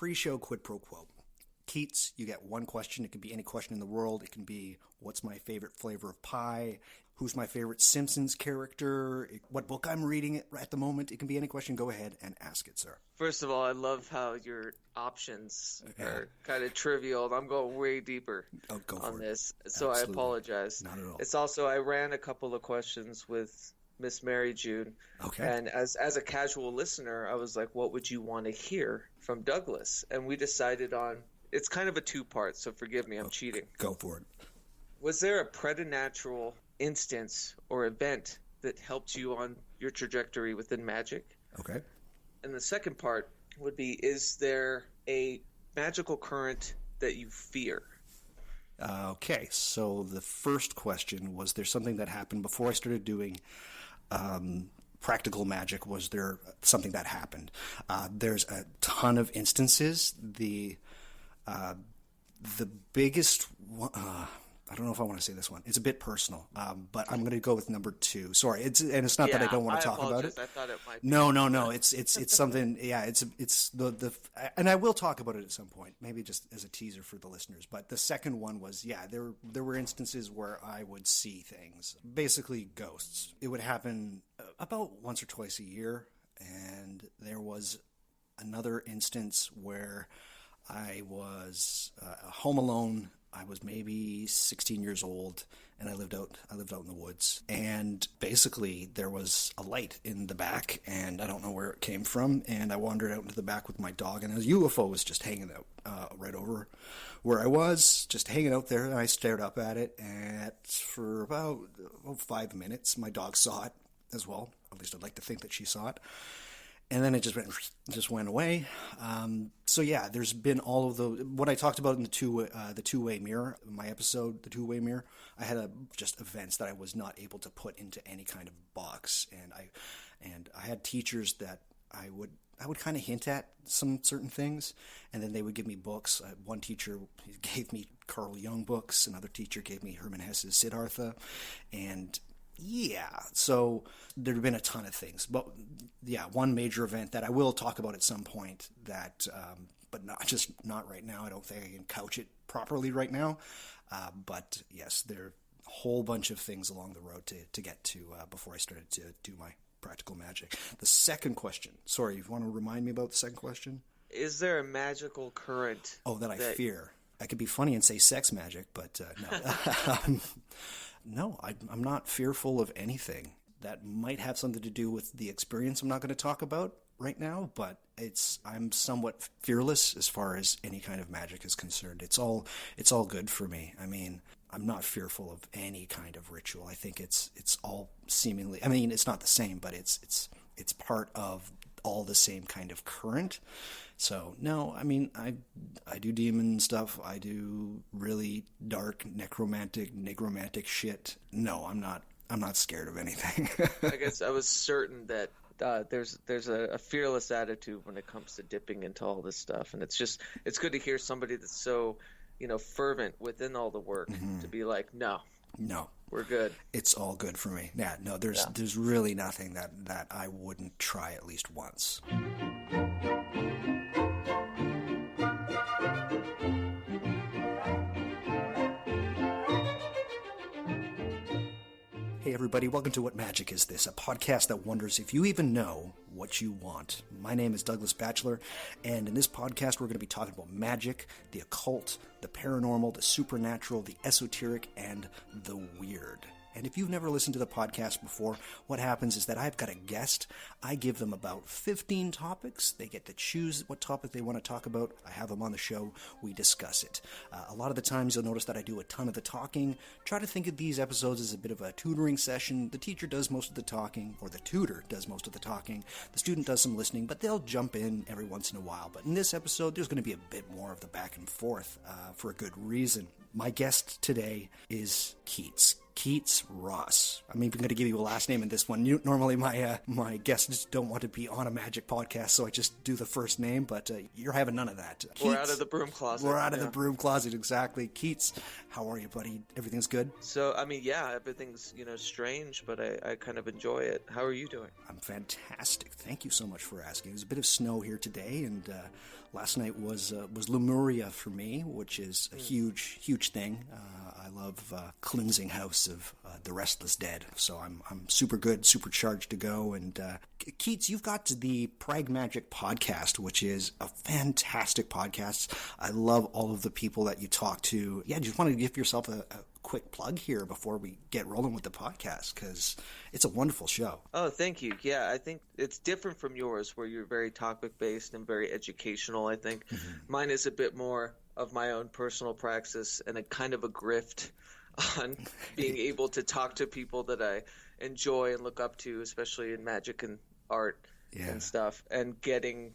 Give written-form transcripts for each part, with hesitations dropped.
pre-show quid pro quo. Keats, you get one question. It can be any question in the world. It can be, what's my favorite flavor of pie? Who's my favorite Simpsons character? What book I'm reading at the moment? It can be any question. Go ahead and ask it, sir. First of all, I love how your options are kind of trivial. I'm going way deeper on this, so absolutely. I apologize. Not at all. It's also, I ran a couple of questions with Miss Mary June. Okay. And as a casual listener, I was like, what would you want to hear from Douglas? And we decided on, it's kind of a two-part, so forgive me, I'm cheating. Go for it. Was there a preternatural instance or event that helped you on your trajectory within magic? Okay. And the second part would be, is there a magical current that you fear? Okay, so the first question, was there something that happened before I started doing practical magic? Was there something that happened? There's a ton of instances. The biggest one, I don't know if I want to say this one. It's a bit personal, but I'm going to go with number 2. Sorry, it's not that I don't want to talk about it. I thought it might be. No. It's something. Yeah, it's the and I will talk about it at some point, maybe just as a teaser for the listeners. But the second one was, there were instances where I would see things, basically ghosts. It would happen about once or twice a year, and there was another instance where I was home alone. I was maybe 16 years old, and I lived out in the woods. And basically, there was a light in the back, and I don't know where it came from. And I wandered out into the back with my dog, and a UFO was just hanging out right over where I was, just hanging out there. And I stared up at it, and for about 5 minutes, my dog saw it as well. At least I'd like to think that she saw it. And then it just went away. So yeah, there's been all of what I talked about in the two-way mirror, my episode, the two-way mirror. I had just events that I was not able to put into any kind of box, and I had teachers that I would kind of hint at some certain things, and then they would give me books. One teacher gave me Carl Jung books. Another teacher gave me Hermann Hesse's Siddhartha, and yeah, so there have been a ton of things. But yeah, one major event that I will talk about at some point that, but not right now. I don't think I can couch it properly right now. But yes, there are a whole bunch of things along the road to get to before I started to do my practical magic. The second question, sorry, you want to remind me about the second question? Is there a magical current? Oh, that I fear. I could be funny and say sex magic, but no. No, I'm not fearful of anything. That might have something to do with the experience I'm not going to talk about right now, but I'm somewhat fearless as far as any kind of magic is concerned. It's all good for me. I mean, I'm not fearful of any kind of ritual. I think it's all seemingly, I mean, it's not the same, but it's part of all the same kind of current. So no, I mean, I do demon stuff. I do really dark necromantic shit. No, I'm not scared of anything. I guess I was certain that there's a fearless attitude when it comes to dipping into all this stuff, and it's good to hear somebody that's so, fervent within all the work to be like, no, we're good. It's all good for me. Yeah, no, there's really nothing that I wouldn't try at least once. Hey everybody, welcome to What Magic Is This, a podcast that wonders if you even know what you want. My name is Douglas Batchelor, and in this podcast we're going to be talking about magic, the occult, the paranormal, the supernatural, the esoteric, and the weird. And if you've never listened to the podcast before, what happens is that I've got a guest. I give them about 15 topics. They get to choose what topic they want to talk about. I have them on the show. We discuss it. A lot of the times you'll notice that I do a ton of the talking. Try to think of these episodes as a bit of a tutoring session. The teacher does most of the talking, or the tutor does most of the talking. The student does some listening, but they'll jump in every once in a while. But in this episode, there's going to be a bit more of the back and forth for a good reason. My guest today is Keats. Keats Ross. I'm even going to give you a last name in this one. Normally my guests don't want to be on a magic podcast, so I just do the first name, but you're having none of that. Keats, we're out of the broom closet. We're out of the broom closet, exactly. Keats, how are you, buddy? Everything's good? So, I mean, yeah, everything's, strange, but I kind of enjoy it. How are you doing? I'm fantastic. Thank you so much for asking. There's a bit of snow here today, and last night was Lemuria for me, which is a huge thing. I love cleansing house of the Restless Dead, so I'm super good, super charged to go. And Keats, you've got the Pragmagick Podcast, which is a fantastic podcast. I love all of the people that you talk to. Yeah, just want to give yourself a quick plug here before we get rolling with the podcast, because it's a wonderful show. Oh, thank you. Yeah, I think it's different from yours, where you're very topic based and very educational. I think mine is a bit more of my own personal praxis and a kind of a grift on being able to talk to people that I enjoy and look up to, especially in magic and art and stuff, and getting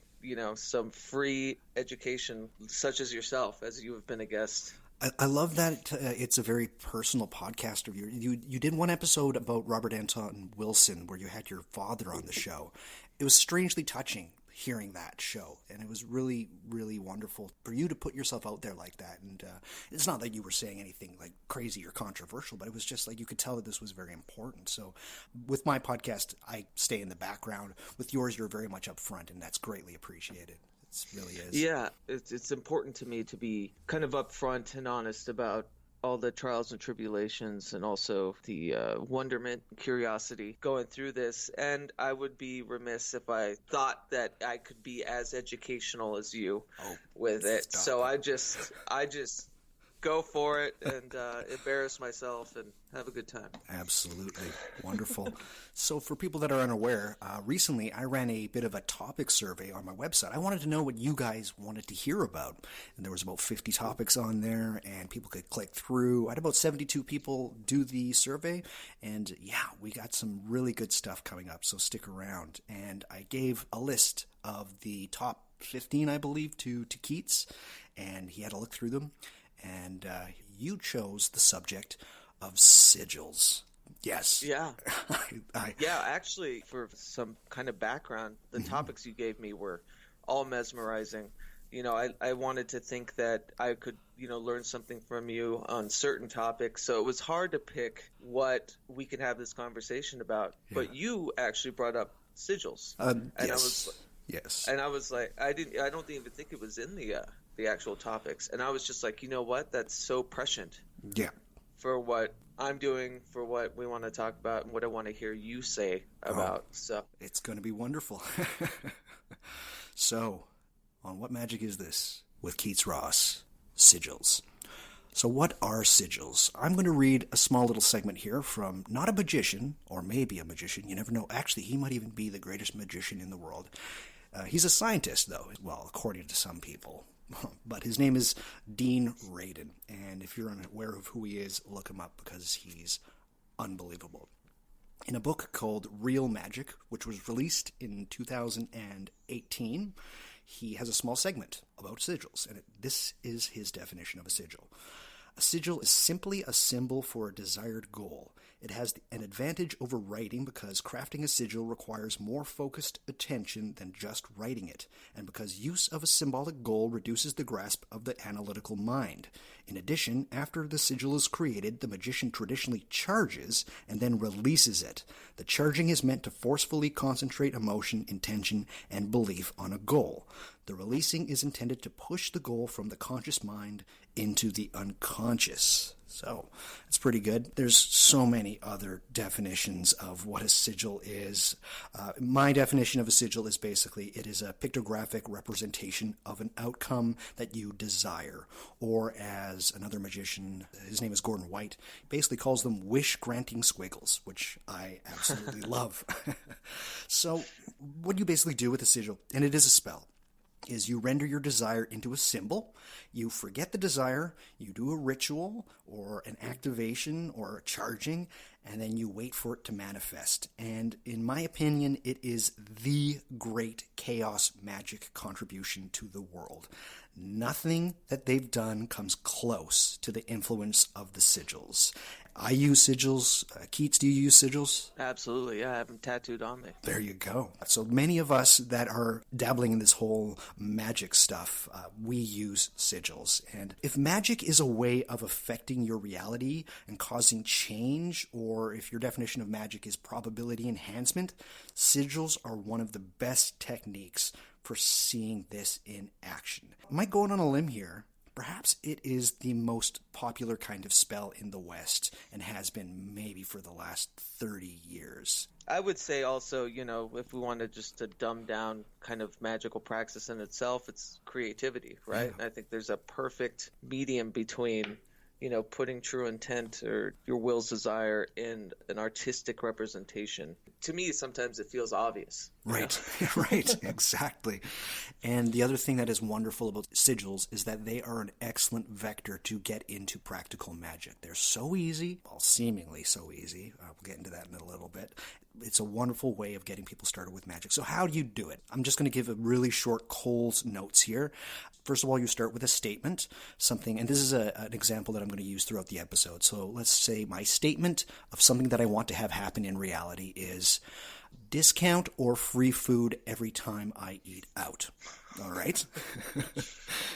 some free education, such as yourself, as you have been a guest. I love that it's a very personal podcast of yours. You did one episode about Robert Anton Wilson where you had your father on the show. It was strangely touching hearing that show, and it was really, really wonderful for you to put yourself out there like that. And it's not that you were saying anything like crazy or controversial, but it was just like you could tell that this was very important. So with my podcast, I stay in the background. With yours, you're very much up front, and that's greatly appreciated. It really is. Yeah, it's important to me to be kind of upfront and honest about all the trials and tribulations, and also the wonderment and curiosity going through this. And I would be remiss if I thought that I could be as educational as you with it. So I just go for it and embarrass myself and have a good time. Absolutely. Wonderful. So for people that are unaware, recently I ran a bit of a topic survey on my website. I wanted to know what you guys wanted to hear about. And there was about 50 topics on there, and people could click through. I had about 72 people do the survey. And yeah, we got some really good stuff coming up, so stick around. And I gave a list of the top 15, I believe, to Keats, and he had to look through them. And you chose the subject of sigils. Yes. Yeah. Yeah, actually, for some kind of background, the topics you gave me were all mesmerizing. I wanted to think that I could, learn something from you on certain topics. So it was hard to pick what we could have this conversation about. Yeah. But you actually brought up sigils. And yes. And I was like, I don't even think it was in the actual topics. And I was just like, you know what? That's so prescient. Yeah. For what I'm doing, for what we want to talk about, and what I want to hear you say about. So it's going to be wonderful. So, on What Magic Is This? With Keats Ross, sigils. So what are sigils? I'm going to read a small little segment here from not a magician, or maybe a magician. You never know. Actually, he might even be the greatest magician in the world. He's a scientist, though, well, according to some people. But his name is Dean Radin, and if you're unaware of who he is, look him up because he's unbelievable. In a book called Real Magic, which was released in 2018, he has a small segment about sigils, and this is his definition of a sigil. A sigil is simply a symbol for a desired goal. It has an advantage over writing because crafting a sigil requires more focused attention than just writing it, and because use of a symbolic goal reduces the grasp of the analytical mind. In addition, after the sigil is created, the magician traditionally charges and then releases it. The charging is meant to forcefully concentrate emotion, intention, and belief on a goal. The releasing is intended to push the goal from the conscious mind into the unconscious. So, it's pretty good. There's so many other definitions of what a sigil is. My definition of a sigil is basically it is a pictographic representation of an outcome that you desire. Or as another magician, his name is Gordon White, basically calls them wish-granting squiggles, which I absolutely love. So, what you basically do with a sigil, and it is a spell, is you render your desire into a symbol, you forget the desire, you do a ritual or an activation or a charging, and then you wait for it to manifest. And in my opinion, it is the great chaos magic contribution to the world. Nothing that they've done comes close to the influence of the sigils. I use sigils. Keats, do you use sigils? Absolutely, yeah, I have them tattooed on me. There you go. So many of us that are dabbling in this whole magic stuff, we use sigils. And if magic is a way of affecting your reality and causing change, or if your definition of magic is probability enhancement, sigils are one of the best techniques for seeing this in action. I might go out on a limb here. Perhaps it is the most popular kind of spell in the West and has been maybe for the last 30 years. I would say also, if we wanted just to dumb down kind of magical practice in itself, it's creativity, right? Yeah. I think there's a perfect medium between, putting true intent or your will's desire in an artistic representation. To me, sometimes it feels obvious. Right, right, exactly. And the other thing that is wonderful about sigils is that they are an excellent vector to get into practical magic. They're so easy, well, seemingly so easy. We'll get into that in a little bit. It's a wonderful way of getting people started with magic. So how do you do it? I'm just going to give a really short Cole's notes here. First of all, you start with a statement, something, and this is an example that I'm going to use throughout the episode. So let's say my statement of something that I want to have happen in reality is discount or free food every time I eat out. All right.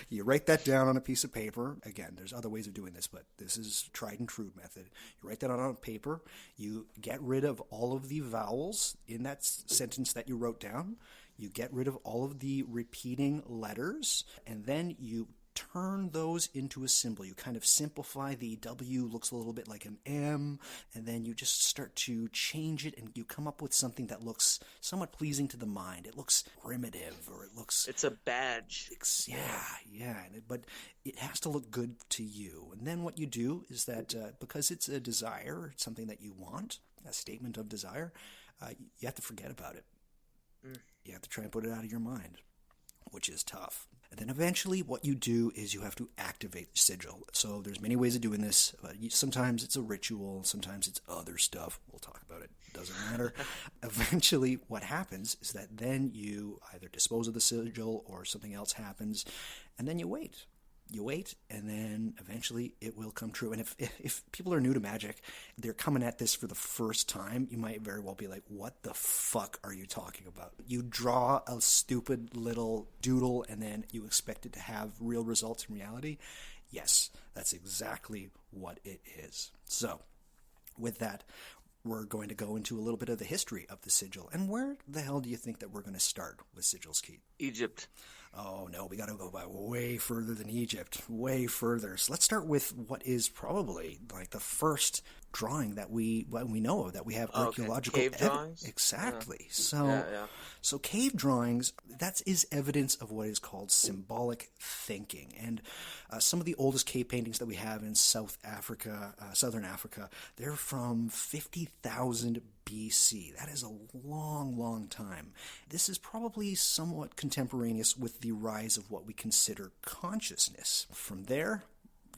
You write that down on a piece of paper. Again, there's other ways of doing this, but this is tried and true method. You write that on a paper. You get rid of all of the vowels in that sentence that you wrote down. You get rid of all of the repeating letters, and then you turn those into a symbol. You kind of simplify. The W looks a little bit like an M, and then you just start to change it, and you come up with something that looks somewhat pleasing to the mind. It looks primitive, or it looks... It's a badge. Yeah. But it has to look good to you. And then what you do is that because it's a desire, it's something that you want, a statement of desire, you have to forget about it. You have to try and put it out of your mind, which is tough. And then eventually what you do is you have to activate the sigil. So there's many ways of doing this. Sometimes it's a ritual. Sometimes it's other stuff. We'll talk about it. It doesn't matter. Eventually what happens is that then you either dispose of the sigil or something else happens, and then you wait. You wait, and then eventually it will come true. And if people are new to magic, they're coming at this for the first time, you might very well be like, what the fuck are you talking about? You draw a stupid little doodle and then you expect it to have real results in reality? Yes, that's exactly what it is. So, with that, we're going to go into a little bit of the history of the sigil. And where the hell do you think that we're going to start with sigils, Keith? Egypt. Oh, no, we got to go by way further than Egypt, way further. So let's start with what is probably like the first drawing that we know of, that we have archaeological cave drawings. Exactly. So cave drawings, that is evidence of what is called symbolic thinking. And some of the oldest cave paintings that we have in Southern Africa, they're from 50,000 BC. That is a long, long time. This is probably somewhat contemporaneous with the rise of what we consider consciousness. From there,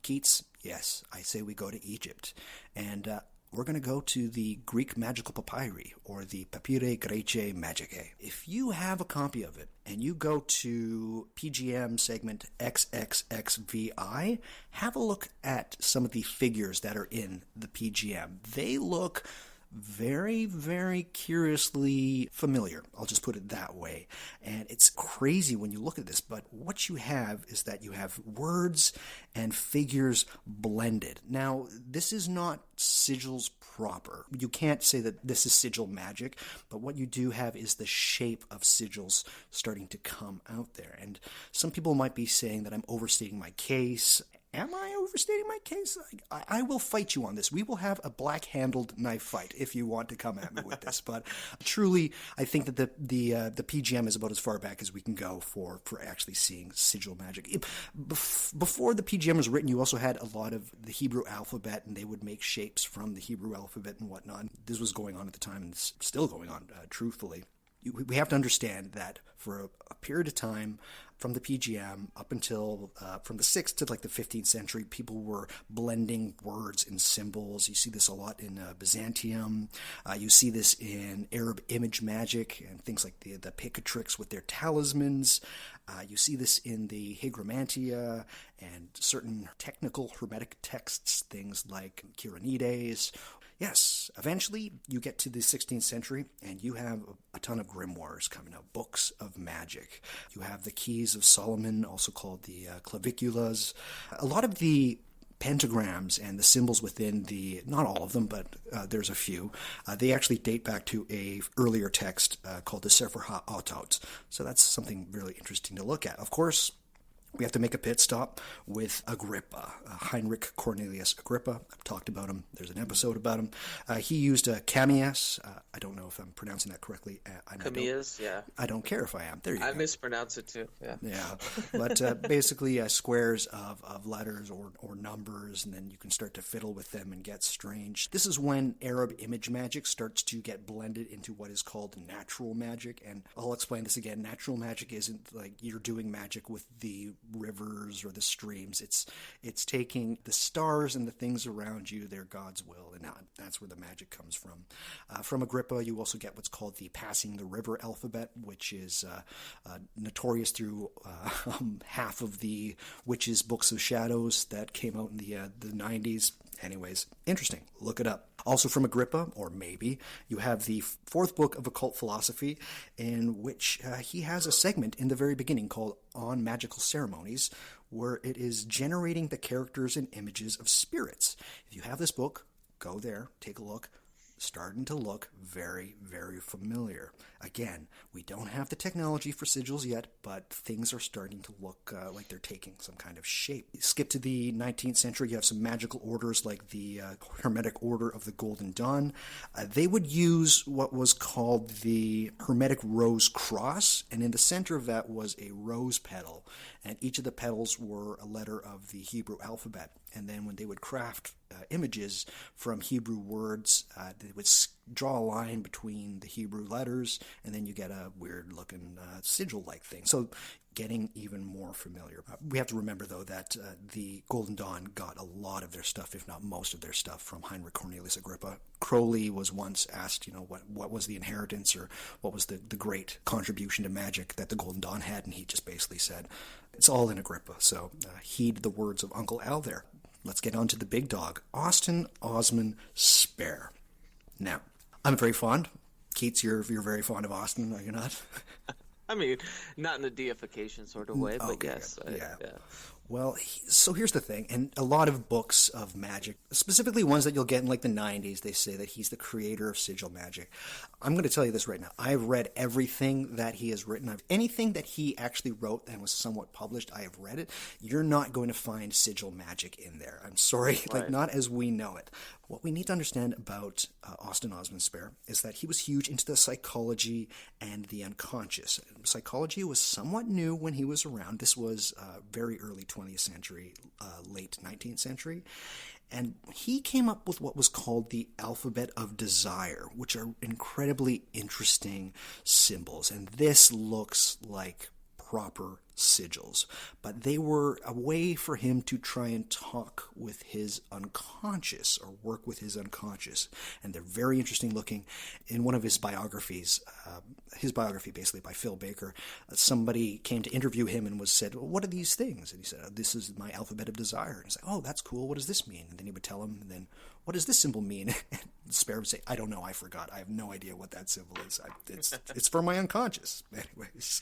Keats, yes, I say we go to Egypt. And we're going to go to the Greek magical papyri, or the Papyri Grece Magicae. If you have a copy of it, and you go to PGM segment XXXVI, have a look at some of the figures that are in the PGM. They look very, very curiously familiar. I'll just put it that way. And it's crazy when you look at this, but what you have is that you have words and figures blended. Now, this is not sigils proper. You can't say that this is sigil magic, but what you do have is the shape of sigils starting to come out there. And some people might be saying that I'm overstating my case. Am I overstating my case? I will fight you on this. We will have a black-handled knife fight if you want to come at me with this. But truly, I think that the PGM is about as far back as we can go for actually seeing sigil magic. Before the PGM was written, you also had a lot of the Hebrew alphabet, and they would make shapes from the Hebrew alphabet and whatnot. This was going on at the time, and it's still going on, truthfully. we have to understand that for a period of time, from the PGM up until from the 6th to like the 15th century, people were blending words and symbols. You see this a lot in Byzantium. You see this in Arab image magic and things like the pictographics with their talismans. You see this in the Hygromantia and certain technical Hermetic texts, things like Kyranides. Yes, eventually you get to the 16th century and you have a ton of grimoires coming out, books of magic. You have the Keys of Solomon, also called the claviculas. A lot of the pentagrams and the symbols within the, not all of them, but there's a few, they actually date back to a earlier text called the Sefer HaOtot. So that's something really interesting to look at. Of course, we have to make a pit stop with Agrippa, Heinrich Cornelius Agrippa. I've talked about him. There's an episode about him. He used Camillas. I don't know if I'm pronouncing that correctly. Camillas, yeah. I don't care if I am. There you go. I mispronounce it too, yeah. Yeah, but basically squares of letters or numbers, and then you can start to fiddle with them and get strange. This is when Arab image magic starts to get blended into what is called natural magic, and I'll explain this again. Natural magic isn't like you're doing magic with the rivers or the streams. It's taking the stars and the things around you, they're God's will, and that's where the magic comes from. From Agrippa, you also get what's called the passing the river alphabet, which is notorious through half of the witches' books of shadows that came out in the 90s. Anyways, interesting. Look it up. Also from Agrippa, or maybe, you have the 4th book of occult philosophy, in which he has a segment in the very beginning called On Magical Ceremonies, where it is generating the characters and images of spirits. If you have this book, go there, take a look. Starting to look very, very familiar. Again, we don't have the technology for sigils yet, but things are starting to look like they're taking some kind of shape. Skip to the 19th century, you have some magical orders like the Hermetic Order of the Golden Dawn. They would use what was called the Hermetic Rose Cross, and in the center of that was a rose petal, and each of the petals were a letter of the Hebrew alphabet. And then when they would craft images from Hebrew words, they would draw a line between the Hebrew letters, and then you get a weird-looking sigil-like thing. So getting even more familiar. We have to remember, though, that the Golden Dawn got a lot of their stuff, if not most of their stuff, from Heinrich Cornelius Agrippa. Crowley was once asked, what was the inheritance or what was the great contribution to magic that the Golden Dawn had, and he just basically said, it's all in Agrippa. So heed the words of Uncle Al there. Let's get on to the big dog, Austin Osman Spare. Now, I'm very fond. Keats, you're very fond of Austin, are you not? I mean, not in a deification sort of way, but okay, yes. Yeah. Well, so here's the thing, and a lot of books of magic, specifically ones that you'll get in like the 90s, they say that he's the creator of sigil magic. I'm going to tell you this right now. I've read everything that he has written. Anything that he actually wrote and was somewhat published, I have read it. You're not going to find sigil magic in there. I'm sorry, Right. not as we know it. What we need to understand about Austin Osman Spare is that he was huge into the psychology and the unconscious. Psychology was somewhat new when he was around. This was very early 20th century, late 19th century. And he came up with what was called the alphabet of desire, which are incredibly interesting symbols. And this looks like proper sigils, but they were a way for him to try and talk with his unconscious or work with his unconscious, and they're very interesting looking. In one of his biographies, his biography basically by Phil Baker, somebody came to interview him and said, well, what are these things? And he said, this is my alphabet of desire. And he's like, oh, that's cool, what does this mean? And then he would tell him, and then, what does this symbol mean? And Spare would say, I don't know, I forgot, I have no idea what that symbol is. It's for my unconscious. Anyways,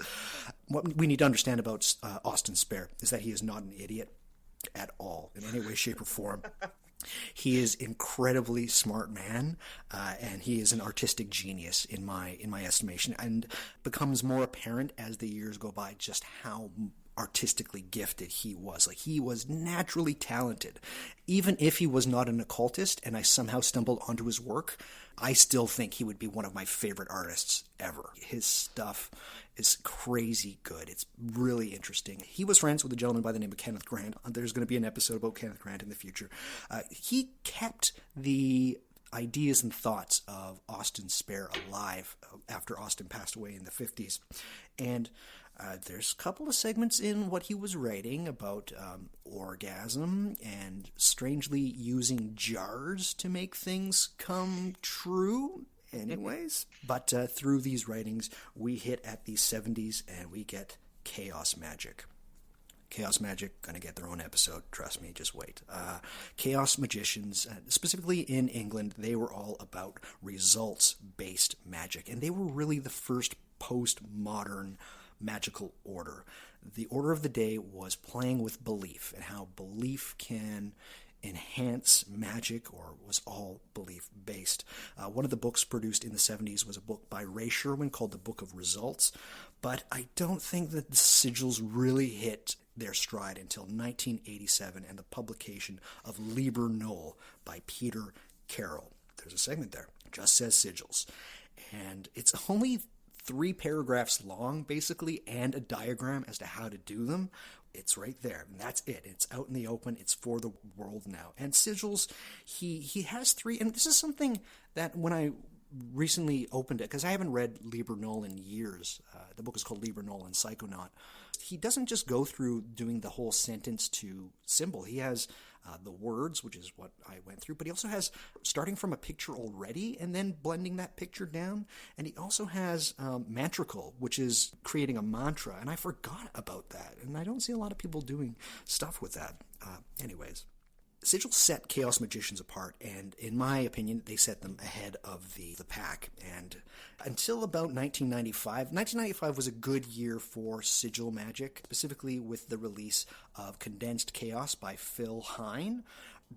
what we need to understand about Austin Spare is that he is not an idiot at all in any way, shape, or form. He is incredibly smart man, and he is an artistic genius in my estimation, and becomes more apparent as the years go by just how artistically gifted he was. Like, he was naturally talented. Even if he was not an occultist and I somehow stumbled onto his work, I still think he would be one of my favorite artists ever. His stuff is crazy good. It's really interesting. He was friends with a gentleman by the name of Kenneth Grant. There's going to be an episode about Kenneth Grant in the future. He kept the ideas and thoughts of Austin Spare alive after Austin passed away in the 50s. And there's a couple of segments in what he was writing about orgasm and strangely using jars to make things come true. Anyways, but through these writings, we hit at the 70s and we get chaos magic. Chaos Magic, going to get their own episode. Trust me, just wait. Chaos magicians, specifically in England, they were all about results-based magic. And they were really the first post-modern magical order. The order of the day was playing with belief and how belief can enhance magic, or was all belief-based. One of the books produced in the 70s was a book by Ray Sherwin called The Book of Results, but I don't think that the Sigils really hit their stride until 1987 and the publication of Liber Null by Peter Carroll. There's a segment there, just says Sigils. And it's only 3 paragraphs long, basically, and a diagram as to how to do them. It's right there, and that's it. It's out in the open. It's for the world now. And Sigils, he has 3, and this is something that when I recently opened it, because I haven't read Liber Null in years. The book is called Liber Null and Psychonaut. He doesn't just go through doing the whole sentence to symbol. He has the words, which is what I went through, but he also has starting from a picture already and then blending that picture down. And he also has mantrical, which is creating a mantra. And I forgot about that. And I don't see a lot of people doing stuff with that. Anyways. Sigil set chaos magicians apart, and in my opinion, they set them ahead of the pack. And until about 1995 was a good year for sigil magic, specifically with the release of Condensed Chaos by Phil Hine.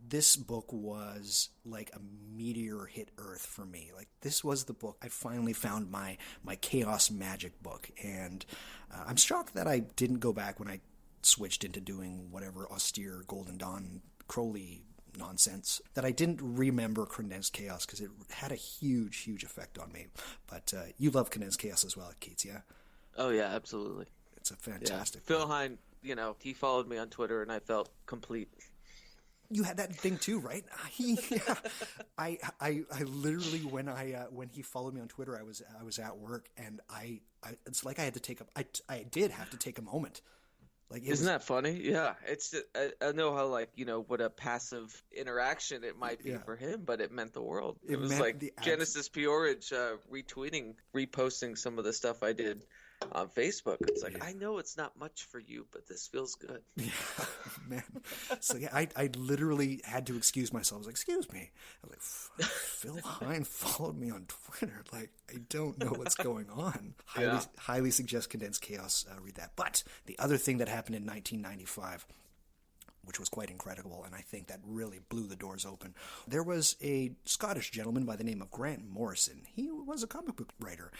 This book was like a meteor hit Earth for me. Like, this was the book. I finally found my chaos magic book, and I'm shocked that I didn't go back when I switched into doing whatever austere Golden Dawn Crowley nonsense, that I didn't remember Condensed Chaos, because it had a huge effect on me. But you love Condensed Chaos as well, Keats, yeah? Oh yeah, absolutely. It's a fantastic book. Phil Hine, he followed me on Twitter and I felt complete. You had that thing too, right? I literally, when he followed me on Twitter, I was at work, and it's like I had to take I did have to take a moment. Like, isn't that funny? Yeah, it's I know how, like, what a passive interaction it might be for him, but it meant the world. It was like Genesis Peorage reposting some of the stuff I did on Facebook. It's like, I know it's not much for you, but this feels good. Yeah, man. So yeah, I literally had to excuse myself. I was like, excuse me. I was like, Phil Hine followed me on Twitter. Like, I don't know what's going on. Highly suggest Condensed Chaos. Read that. But the other thing that happened in 1995, which was quite incredible, and I think that really blew the doors open. There was a Scottish gentleman by the name of Grant Morrison. He was a comic book writer.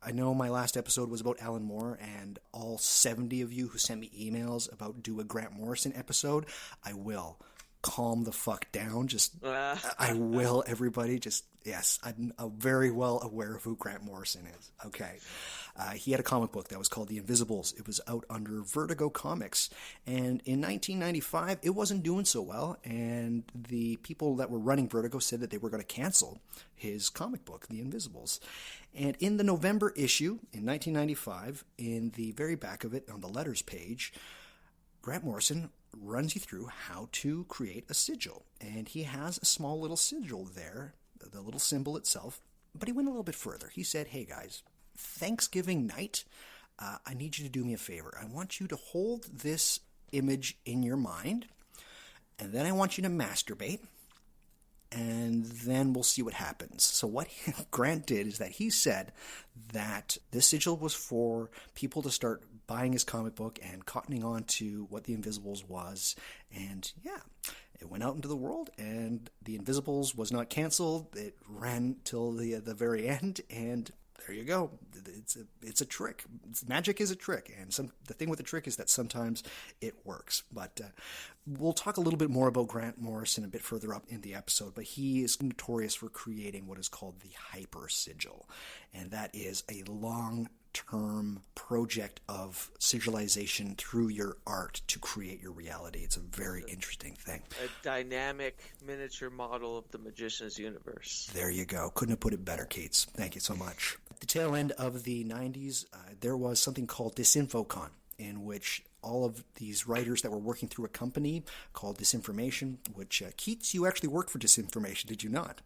I know my last episode was about Alan Moore, and all 70 of you who sent me emails about do a Grant Morrison episode, I will. Calm the fuck down. I will, everybody. Yes, I'm very well aware of who Grant Morrison is. Okay. He had a comic book that was called The Invisibles. It was out under Vertigo Comics. And in 1995, it wasn't doing so well. And the people that were running Vertigo said that they were going to cancel his comic book, The Invisibles. And in the November issue in 1995, in the very back of it, on the letters page, Grant Morrison runs you through how to create a sigil. And he has a small little sigil there, the little symbol itself. But he went a little bit further. He said, hey guys, Thanksgiving night, I need you to do me a favor. I want you to hold this image in your mind, and then I want you to masturbate, and then we'll see what happens. So what Grant did is that he said that this sigil was for people to start buying his comic book and cottoning on to what The Invisibles was. And yeah, it went out into the world, and The Invisibles was not canceled. It ran till the very end, and there you go. It's a trick. Magic is a trick, and the thing with the trick is that sometimes it works. But we'll talk a little bit more about Grant Morrison a bit further up in the episode, but he is notorious for creating what is called the hyper sigil, and that is a long long-term project of sigilization through your art to create your reality. It's a very interesting thing. A dynamic miniature model of the magician's universe. There you go. Couldn't have put it better, Keats. Thank you so much. At the tail end of the 90s, there was something called DisinfoCon, in which all of these writers that were working through a company called Disinformation, which, Keats, you actually worked for Disinformation, did you not?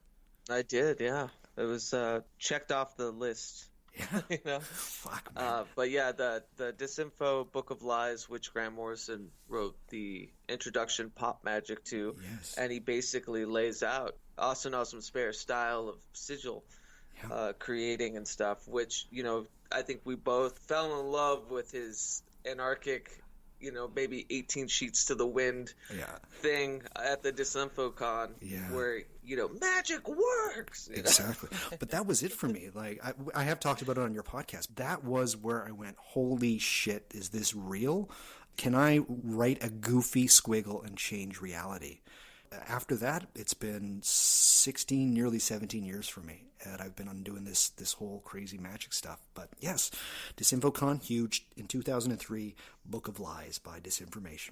I did, yeah. It was checked off the list. Yeah. You know? Fuck, man. But yeah, the Disinfo Book of Lies, which Grant Morrison wrote the introduction pop magic to, Yes. and he basically lays out Awesome Spare style of sigil creating and stuff, which, you know, I think we both fell in love with his anarchic, you know, maybe 18 sheets to the wind thing at the DisinfoCon, where, you know, magic works. Exactly. But that was it for me. Like, I have talked about it on your podcast. That was where I went, holy shit, is this real? Can I write a goofy squiggle and change reality? After that, it's been 16, nearly 17 years for me that I've been doing this whole crazy magic stuff. But yes, DisinfoCon, huge. In 2003, Book of Lies by Disinformation.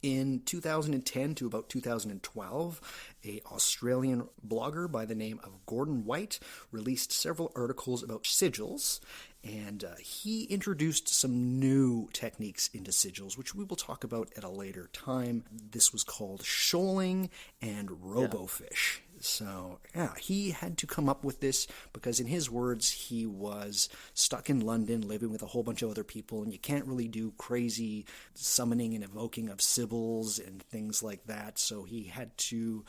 In 2010 to about 2012, an Australian blogger by the name of Gordon White released several articles about sigils, and he introduced some new techniques into sigils, which we will talk about at a later time. This was called shoaling and robofish. So, yeah, he had to come up with this because, in his words, he was stuck in London living with a whole bunch of other people, and you can't really do crazy summoning and evoking of Sigils and things like that. So he had to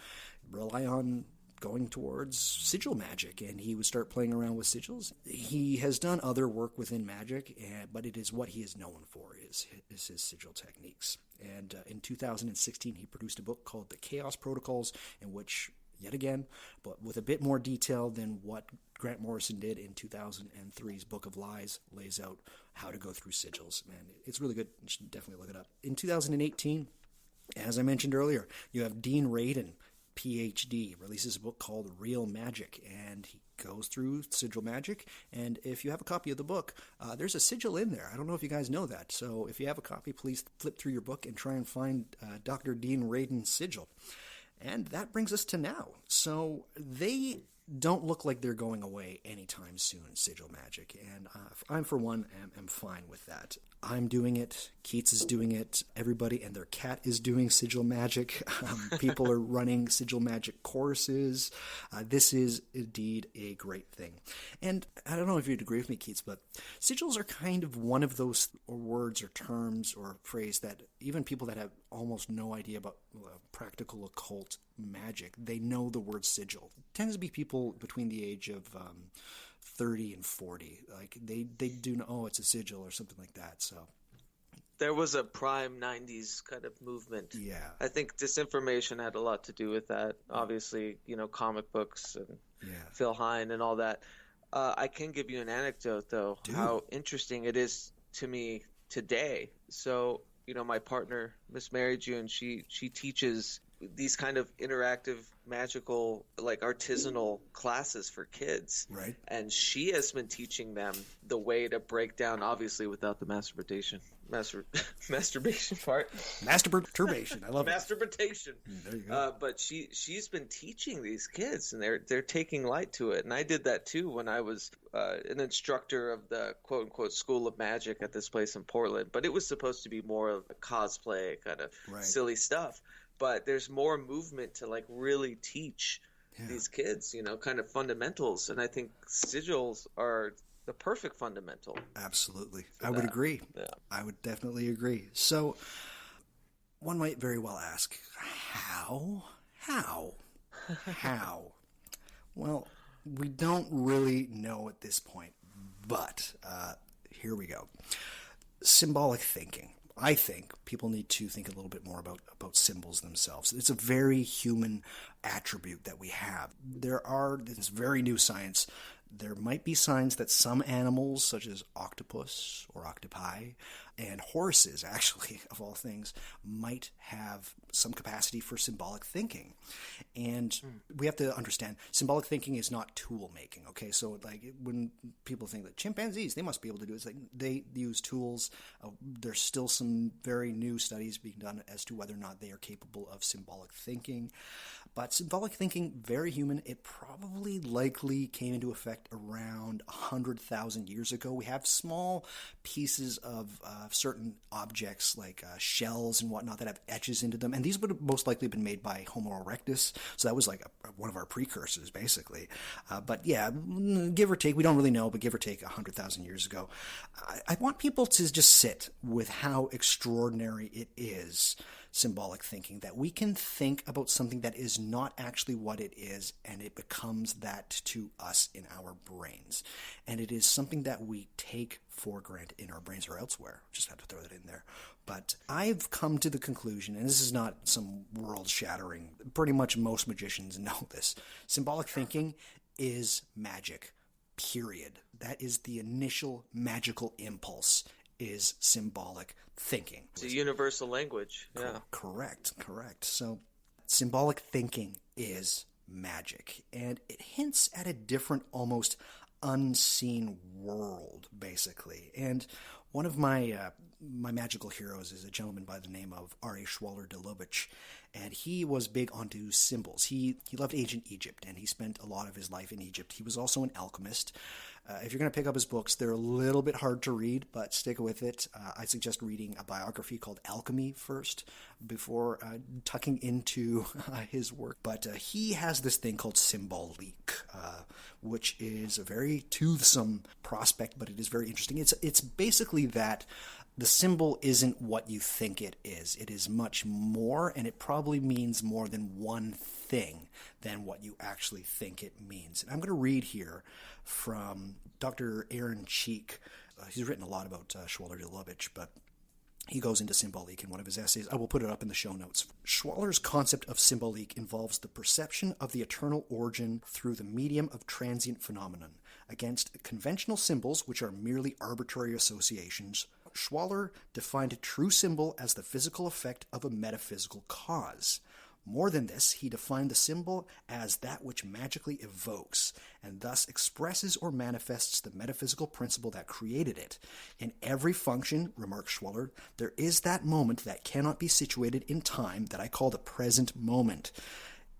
rely on going towards sigil magic, and he would start playing around with sigils. He has done other work within magic, but it is what he is known for, is his sigil techniques. And in 2016, he produced a book called The Chaos Protocols, in which, yet again, but with a bit more detail than what Grant Morrison did in 2003's Book of Lies, lays out how to go through sigils. Man, it's really good. You should definitely look it up. In 2018, as I mentioned earlier, you have Dean Radin, PhD, releases a book called Real Magic, and he goes through sigil magic. And if you have a copy of the book, there's a sigil in there. I don't know if you guys know that. So if you have a copy, please flip through your book and try and find Dr. Dean Radin's sigil. And that brings us to now. So they don't look like they're going away anytime soon, sigil magic. And I, for one, am fine with that. I'm doing it. Keats is doing it. Everybody and their cat is doing sigil magic. People are running sigil magic courses. This is indeed a great thing. And I don't know if you'd agree with me, Keats, but sigils are kind of one of those words or terms or phrase that even people that have almost no idea about practical occult magic, they know the word sigil. It tends to be people between the age of 30 and 40. Like they do know, oh, it's a sigil or something like that. So there was a prime 90s kind of movement. Yeah. I think disinformation had a lot to do with that. Obviously, you know, comic books and Phil Hine and all that. I can give you an anecdote, though, how interesting it is to me today. So, you know, my partner, Miss Mary June, she teaches these kind of interactive, magical, like artisanal classes for kids. Right. And she has been teaching them the way to break down, obviously without the masturbation part. Masturbation. I love it. Masturbation. There you go. But she's been teaching these kids, and they're taking light to it. And I did that too when I was an instructor of the quote unquote School of Magic at this place in Portland. But it was supposed to be more of a cosplay kind of silly stuff. But there's more movement to like really teach these kids, you know, kind of fundamentals. And I think sigils are the perfect fundamental. Absolutely. I would agree. Yeah. I would definitely agree. So one might very well ask, how? Well, we don't really know at this point, but here we go. Symbolic thinking. I think people need to think a little bit more about symbols themselves. It's a very human attribute that we have. This very new science, there might be signs that some animals, such as octopus or octopi, and horses, actually, of all things, might have some capacity for symbolic thinking. And we have to understand, symbolic thinking is not tool making, okay? So like when people think that chimpanzees, they must be able to do it, it's like they use tools. There's still some very new studies being done as to whether or not they are capable of symbolic thinking. But symbolic thinking, very human. It probably likely came into effect around 100,000 years ago. We have small pieces of certain objects like shells and whatnot that have etches into them. And these would have most likely been made by Homo erectus. So that was like one of our precursors, basically. But yeah, give or take, we don't really know, but give or take 100,000 years ago. I want people to just sit with how extraordinary it is, symbolic thinking, that we can think about something that is not actually what it is, and it becomes that to us in our brains. And it is something that we take for granted in our brains or elsewhere. Just had to throw that in there. But I've come to the conclusion, and this is not some world-shattering, pretty much most magicians know this, symbolic thinking is magic, period. That is the initial magical impulse, is symbolic thinking. It's a universal language. Yeah. Correct. So symbolic thinking is magic, and it hints at a different, almost unseen world, basically. And one of my magical heroes is a gentleman by the name of R.A. Schwaller de Lubitsch, and he was big onto symbols. He loved ancient Egypt, and he spent a lot of his life in Egypt. He was also an alchemist. If you're going to pick up his books, they're a little bit hard to read, but stick with it. I suggest reading a biography called Alchemy first before tucking into his work. But he has this thing called symbolic, which is a very toothsome prospect, but it is very interesting. It's basically that the symbol isn't what you think it is. It is much more, and it probably means more than one thing than what you actually think it means. And I'm going to read here from Dr. Aaron Cheek. He's written a lot about Schwaller de Lubitsch, but he goes into symbolic in one of his essays. I will put it up in the show notes. Schwaller's concept of symbolic involves the perception of the eternal origin through the medium of transient phenomenon. Against conventional symbols, which are merely arbitrary associations, Schwaller defined a true symbol as the physical effect of a metaphysical cause. More than this, he defined the symbol as that which magically evokes, and thus expresses or manifests the metaphysical principle that created it. In every function, remarks Schwaller, there is that moment that cannot be situated in time that I call the present moment.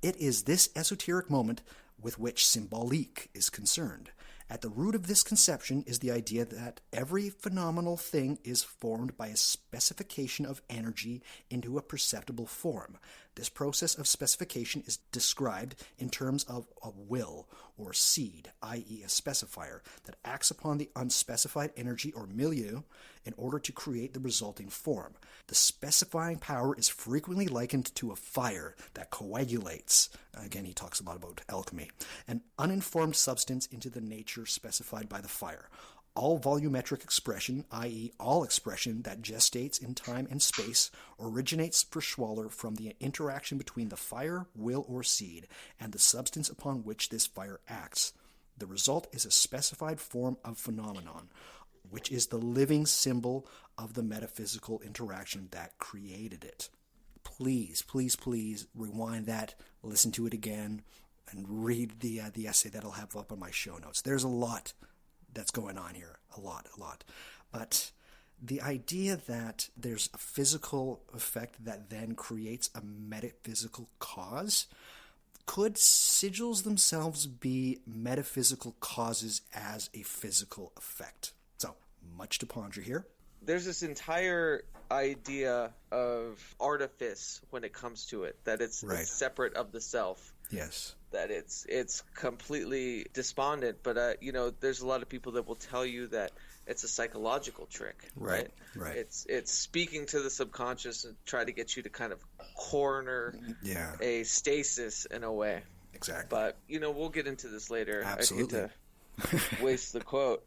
It is this esoteric moment with which symbolic is concerned. At the root of this conception is the idea that every phenomenal thing is formed by a specification of energy into a perceptible form. This process of specification is described in terms of a will or seed, i.e. a specifier, that acts upon the unspecified energy or milieu in order to create the resulting form. The specifying power is frequently likened to a fire that coagulates, again he talks a lot about alchemy, an uninformed substance into the nature specified by the fire. All volumetric expression, i.e. all expression that gestates in time and space, originates for Schwaller from the interaction between the fire, will, or seed, and the substance upon which this fire acts. The result is a specified form of phenomenon, which is the living symbol of the metaphysical interaction that created it. Please, please, please rewind that, listen to it again, and read the essay that I'll have up on my show notes. There's a lot that's going on here. A lot. But the idea that there's a physical effect that then creates a metaphysical cause, could sigils themselves be metaphysical causes as a physical effect? So, much to ponder here. There's this entire idea of artifice when it comes to it, that it's separate of the self. Yes. That it's completely despondent, but there's a lot of people that will tell you that it's a psychological trick, right? It's speaking to the subconscious and try to get you to kind of corner a stasis in a way. Exactly. But we'll get into this later. Absolutely. I hate to waste the quote.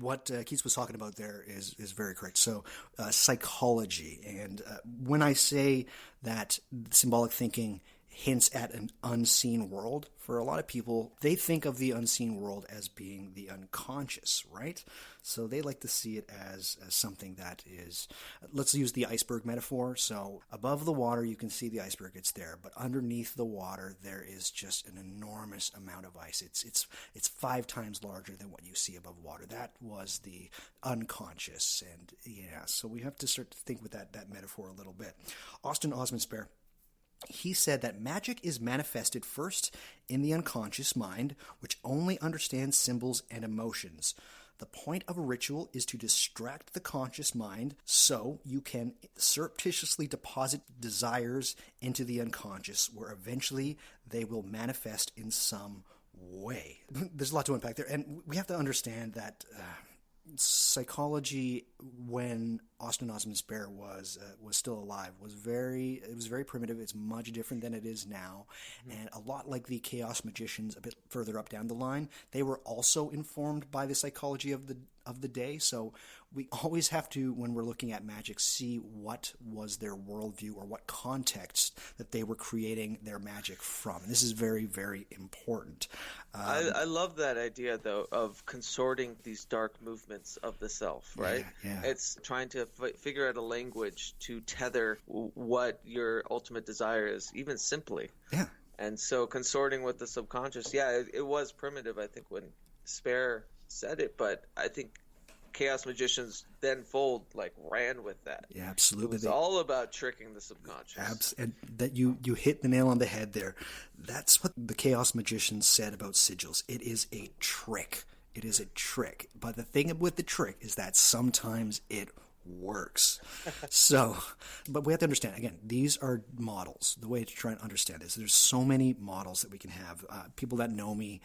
What Keats was talking about there is very correct. So psychology, and when I say that symbolic thinking hints at an unseen world. For a lot of people, they think of the unseen world as being the unconscious, right? So they like to see it as something that is, let's use the iceberg metaphor. So above the water, you can see the iceberg, it's there. But underneath the water, there is just an enormous amount of ice. It's 5 times larger than what you see above water. That was the unconscious. And yeah, so we have to start to think with that metaphor a little bit. Austin Osman Spare, he said that magic is manifested first in the unconscious mind, which only understands symbols and emotions. The point of a ritual is to distract the conscious mind so you can surreptitiously deposit desires into the unconscious, where eventually they will manifest in some way. There's a lot to unpack there, and we have to understand that psychology, when Austin Osman Spare was still alive, was very primitive. It's much different than it is now, and a lot like the chaos magicians a bit further up down the line, they were also informed by the psychology of the day. So we always have to, when we're looking at magic, see what was their worldview or what context that they were creating their magic from. And this is very, very important. I love that idea, though, of consorting these dark movements of the self, right? Yeah. It's trying to figure out a language to tether what your ultimate desire is, even simply. Yeah. And so consorting with the subconscious, it was primitive, I think, when Spare said it, but I think chaos magicians then ran with that. Yeah, absolutely. It was all about tricking the subconscious. And that you hit the nail on the head there. That's what the chaos magicians said about sigils. It is a trick. It is a trick. But the thing with the trick is that sometimes it works. So, but we have to understand, again, these are models. The way to try and understand this, there's so many models that we can have. People that know me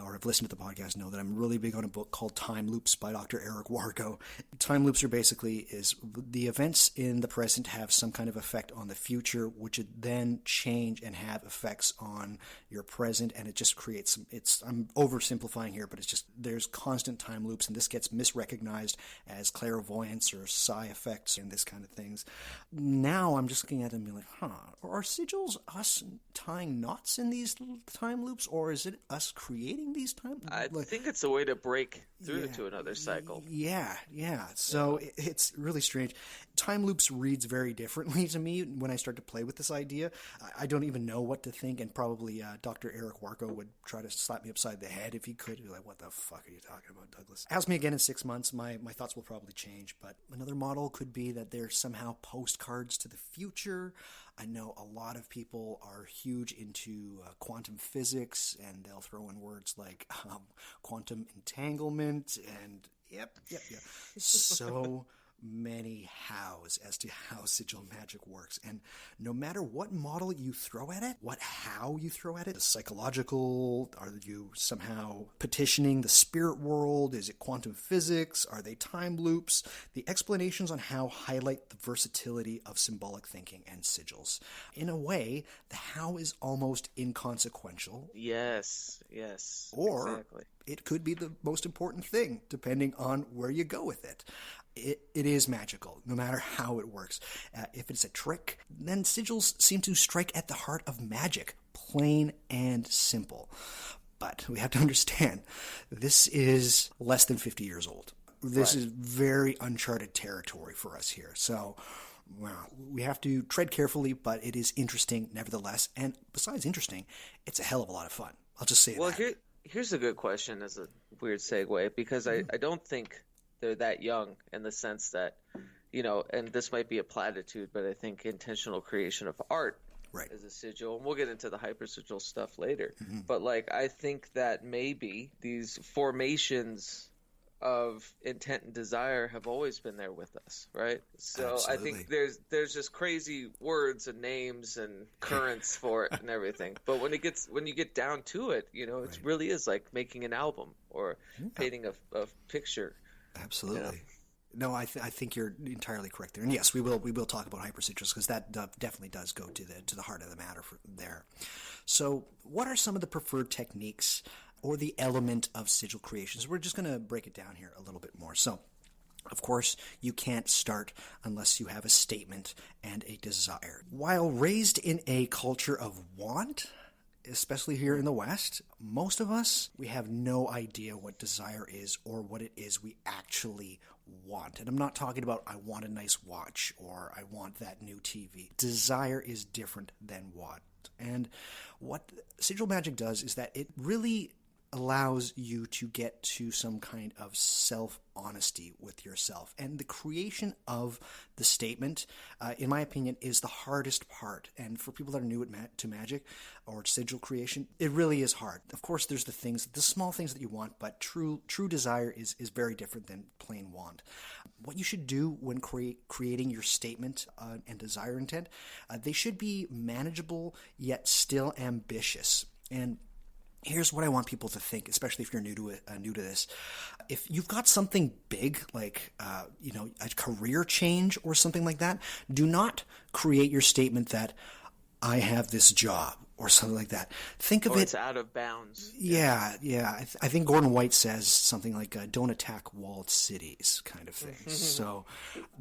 or have listened to the podcast know that I'm really big on a book called Time Loops by Dr. Eric Wargo. Time loops are basically the events in the present have some kind of effect on the future, which would then change and have effects on your present, and it just creates I'm oversimplifying here, but it's just, there's constant time loops, and this gets misrecognized as clairvoyance or psi effects and this kind of things. Now I'm just looking at them and being like, are sigils us tying knots in these time loops, or is it us creating these time? I think it's a way to break through to another cycle. Yeah. So it's really strange. Time loops reads very differently to me when I start to play with this idea. I don't even know what to think, and probably Dr. Eric Wargo would try to slap me upside the head if he could. He'd be like, what the fuck are you talking about, Douglas? Ask me again in 6 months. My thoughts will probably change, but another model could be that they're somehow postcards to the future. I know a lot of people are huge into quantum physics, and they'll throw in words like quantum entanglement and yep. So many hows as to how sigil magic works. And no matter what model you throw at it, how you throw at it, the psychological, are you somehow petitioning the spirit world? Is it quantum physics? Are they time loops? The explanations on how highlight the versatility of symbolic thinking and sigils. In a way, the how is almost inconsequential. Yes. Or exactly. It could be the most important thing, depending on where you go with it. It is magical, no matter how it works. If it's a trick, then sigils seem to strike at the heart of magic, plain and simple. But we have to understand, this is less than 50 years old. This is very uncharted territory for us here. So, we have to tread carefully, but it is interesting nevertheless. And besides interesting, it's a hell of a lot of fun. I'll just say that. Well, here's a good question as a weird segue, because I don't think they're that young, in the sense that, and this might be a platitude, but I think intentional creation of art is a sigil. And we'll get into the hypersigil stuff later. Mm-hmm. But I think that maybe these formations of intent and desire have always been there with us, right? So absolutely. I think there's just crazy words and names and currents for it and everything. But when you get down to it, it really is like making an album or painting a picture. Absolutely. No, I think you're entirely correct there. And yes, we will talk about hypersigils, because that definitely does go to the heart of the matter there. So what are some of the preferred techniques or the element of sigil creations? We're just going to break it down here a little bit more. So Of course, you can't start unless you have a statement and a desire. While raised in a culture of want, especially here in the West, most of us, we have no idea what desire is or what it is we actually want. And I'm not talking about I want a nice watch or I want that new TV. Desire is different than want. And what Sigil Magic does is that it really allows you to get to some kind of self-honesty with yourself. And the creation of the statement, in my opinion, is the hardest part. And for people that are new to magic or sigil creation, it really is hard. Of course, there's the small things that you want, but true desire is very different than plain want. What you should do when creating your statement and desire intent, they should be manageable yet still ambitious. And here's what I want people to think, especially if you're new to this. If you've got something big, like a career change or something like that, do not create your statement that I have this job or something like that. Think of it. It's out of bounds. Yeah. I think Gordon White says something like, don't attack walled cities kind of thing. So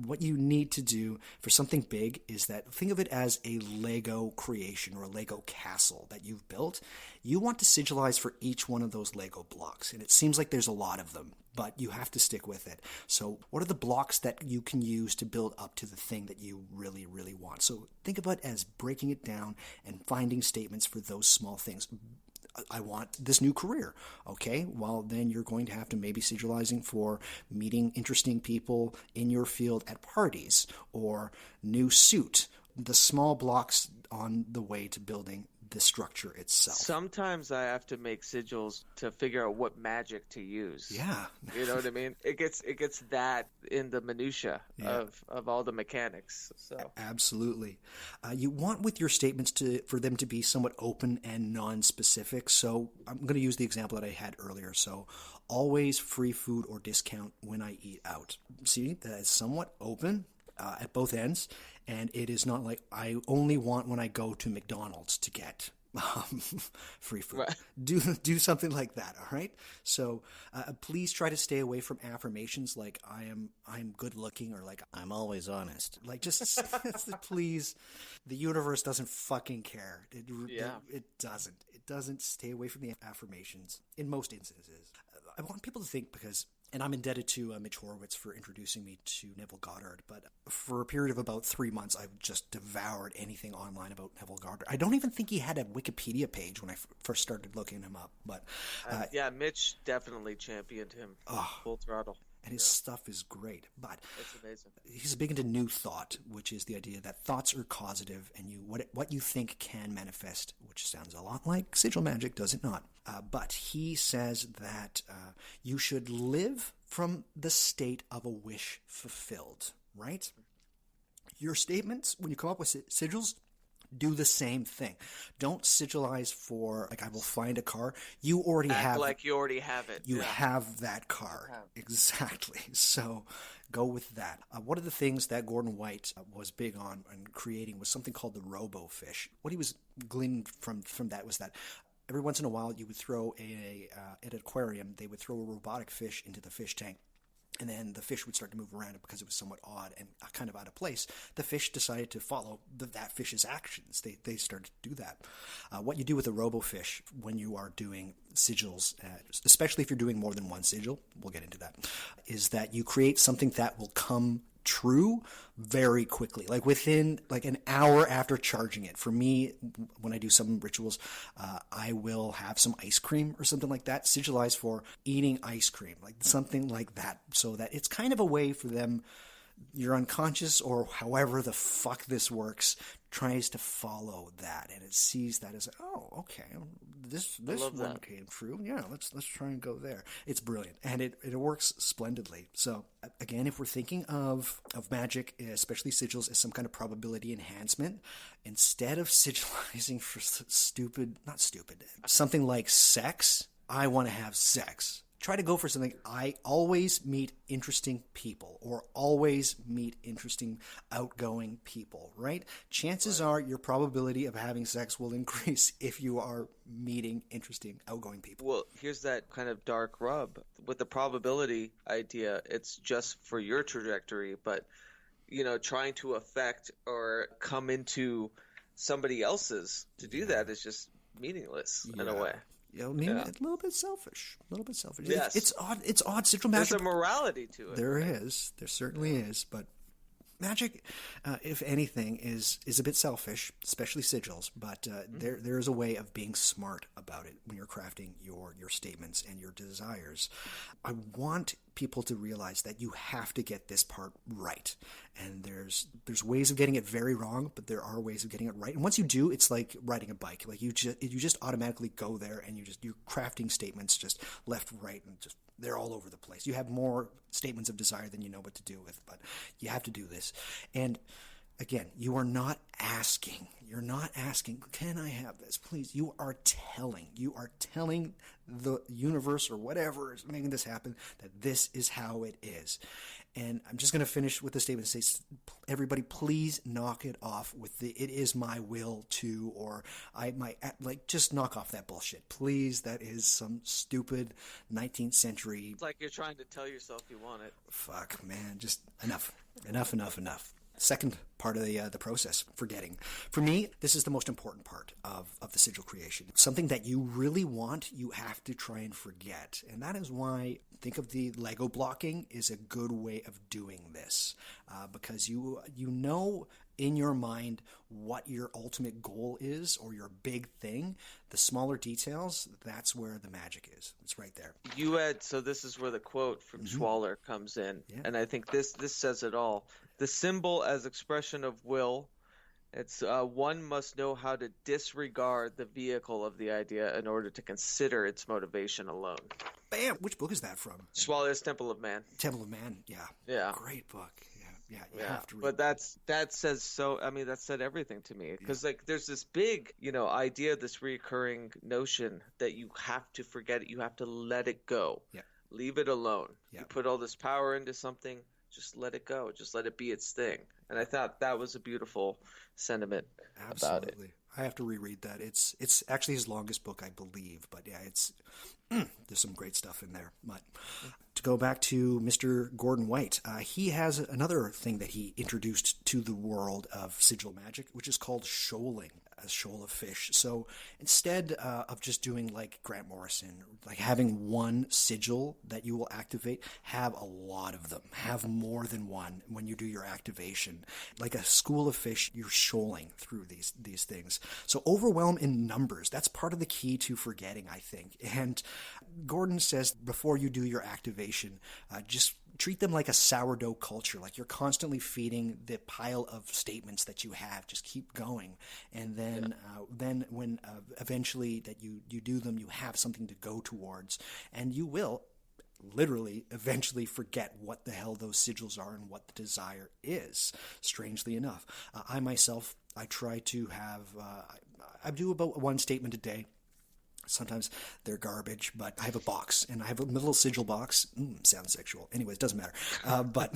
what you need to do for something big is that think of it as a Lego creation or a Lego castle that you've built. You want to sigilize for each one of those Lego blocks. And it seems like there's a lot of them, but you have to stick with it. So what are the blocks that you can use to build up to the thing that you really, really want? So think about it as breaking it down and finding statements for those small things. I want this new career. Okay, well, then you're going to have to maybe sigilizing for meeting interesting people in your field at parties, or new suit, the small blocks on the way to building the structure itself. Sometimes I have to make sigils to figure out what magic to use. Yeah. You know what I mean? It gets that in the minutia of all the mechanics. So absolutely. You want with your statements for them to be somewhat open and non-specific. So I'm going to use the example that I had earlier. So always free food or discount when I eat out. See, that is somewhat open at both ends. And it is not like I only want when I go to McDonald's to get free food. Right. Do something like that. All right. So please try to stay away from affirmations like I'm good looking or like I'm always honest. Like just please, the universe doesn't fucking care. It doesn't. It doesn't. Stay away from the affirmations in most instances. I want people to think and I'm indebted to Mitch Horowitz for introducing me to Neville Goddard. But for a period of about 3 months, I've just devoured anything online about Neville Goddard. I don't even think he had a Wikipedia page when I first started looking him up. But Mitch definitely championed him full throttle. And his stuff is great. But it's amazing. He's big into new thought, which is the idea that thoughts are causative, and what you think can manifest, which sounds a lot like sigil magic, does it not? But he says that you should live from the state of a wish fulfilled, right? Your statements, when you come up with sigils, do the same thing. Don't sigilize for, like, I will find a car. You already have it. Like you already have it. You have that car. Exactly. So go with that. One of the things that Gordon White was big on and creating was something called the robo-fish. What he was gleaning from that was that every once in a while you would throw at an aquarium, they would throw a robotic fish into the fish tank. And then the fish would start to move around it because it was somewhat odd and kind of out of place. The fish decided to follow that fish's actions. They started to do that. What you do with a robo-fish when you are doing sigils, especially if you're doing more than one sigil, we'll get into that, is that you create something that will come true very quickly, like within like an hour after charging it. For me, when I do some rituals, I will have some ice cream or something like that, sigilize for eating ice cream, like something like that, so that it's kind of a way for them, your unconscious or however the fuck this works, tries to follow that, and it sees that as, oh, okay, this one came true. Yeah, let's try and go there. It's brilliant, and it works splendidly. So again, if we're thinking of magic, especially sigils, as some kind of probability enhancement, instead of sigilizing for something like sex, I want to have sex. try to go for something. I always meet interesting people, or always meet interesting, outgoing people, right? Chances are your probability of having sex will increase if you are meeting interesting, outgoing people. Well, here's that kind of dark rub. With the probability idea, it's just for your trajectory, but, trying to affect or come into somebody else's to do that is just meaningless in a way. A little bit selfish. A little bit selfish. Yes. It's odd. It's odd. Sigil magic. There's a morality to it. There is. There certainly is. But magic, if anything, is a bit selfish, especially sigils. But there is a way of being smart about it when you're crafting your statements and your desires. I want people to realize that you have to get this part right. And there's ways of getting it very wrong, but there are ways of getting it right. And once you do, it's like riding a bike. Like you just automatically go there, and you're crafting statements just left, right, and just they're all over the place. You have more statements of desire than you know what to do with, but you have to do this. And again, you are not asking. You're not asking, can I have this, please? You are telling. You are telling the universe or whatever is making this happen that this is how it is. And I'm just going to finish with the statement and say, everybody, please knock it off with the "it is my will to," or just knock off that bullshit. Please, that is some stupid 19th century. It's like you're trying to tell yourself you want it. Fuck, man, just enough. Second part of the process, forgetting. For me, this is the most important part of the sigil creation. Something that you really want, you have to try and forget. And that is why think of the Lego blocking is a good way of doing this. Because you know in your mind what your ultimate goal is or your big thing. The smaller details, that's where the magic is. It's right there. So this is where the quote from Schwaller comes in. Yeah. And I think this says it all. The symbol as expression of will, it's one must know how to disregard the vehicle of the idea in order to consider its motivation alone. Bam! Which book is that from? Schwaller's Temple of Man. Temple of Man, yeah. Yeah. Great book. Yeah, you have to read. But that says so. I mean, that said everything to me because there's this big, idea, this recurring notion that you have to forget it, you have to let it go, leave it alone. You put all this power into something, just let it go, just let it be its thing. And I thought that was a beautiful sentiment about it. I have to reread that. It's actually his longest book, I believe. But yeah, there's some great stuff in there. But to go back to Mr. Gordon White, he has another thing that he introduced to the world of sigil magic, which is called shoaling, a shoal of fish. So instead of just doing like Grant Morrison, like having one sigil that you will activate, have a lot of them. Have more than one when you do your activation. Like a school of fish, you're shoaling through these things. So overwhelm in numbers. That's part of the key to forgetting, I think. And Gordon says before you do your activation, just treat them like a sourdough culture, like you're constantly feeding the pile of statements that you have. Just keep going. And then when eventually that you do them, you have something to go towards. And you will literally eventually forget what the hell those sigils are and what the desire is, strangely enough. I myself, I try to have, I do about one statement a day. Sometimes they're garbage, but I have a box, and I have a little sigil box. Sounds sexual. Anyways, it doesn't matter. But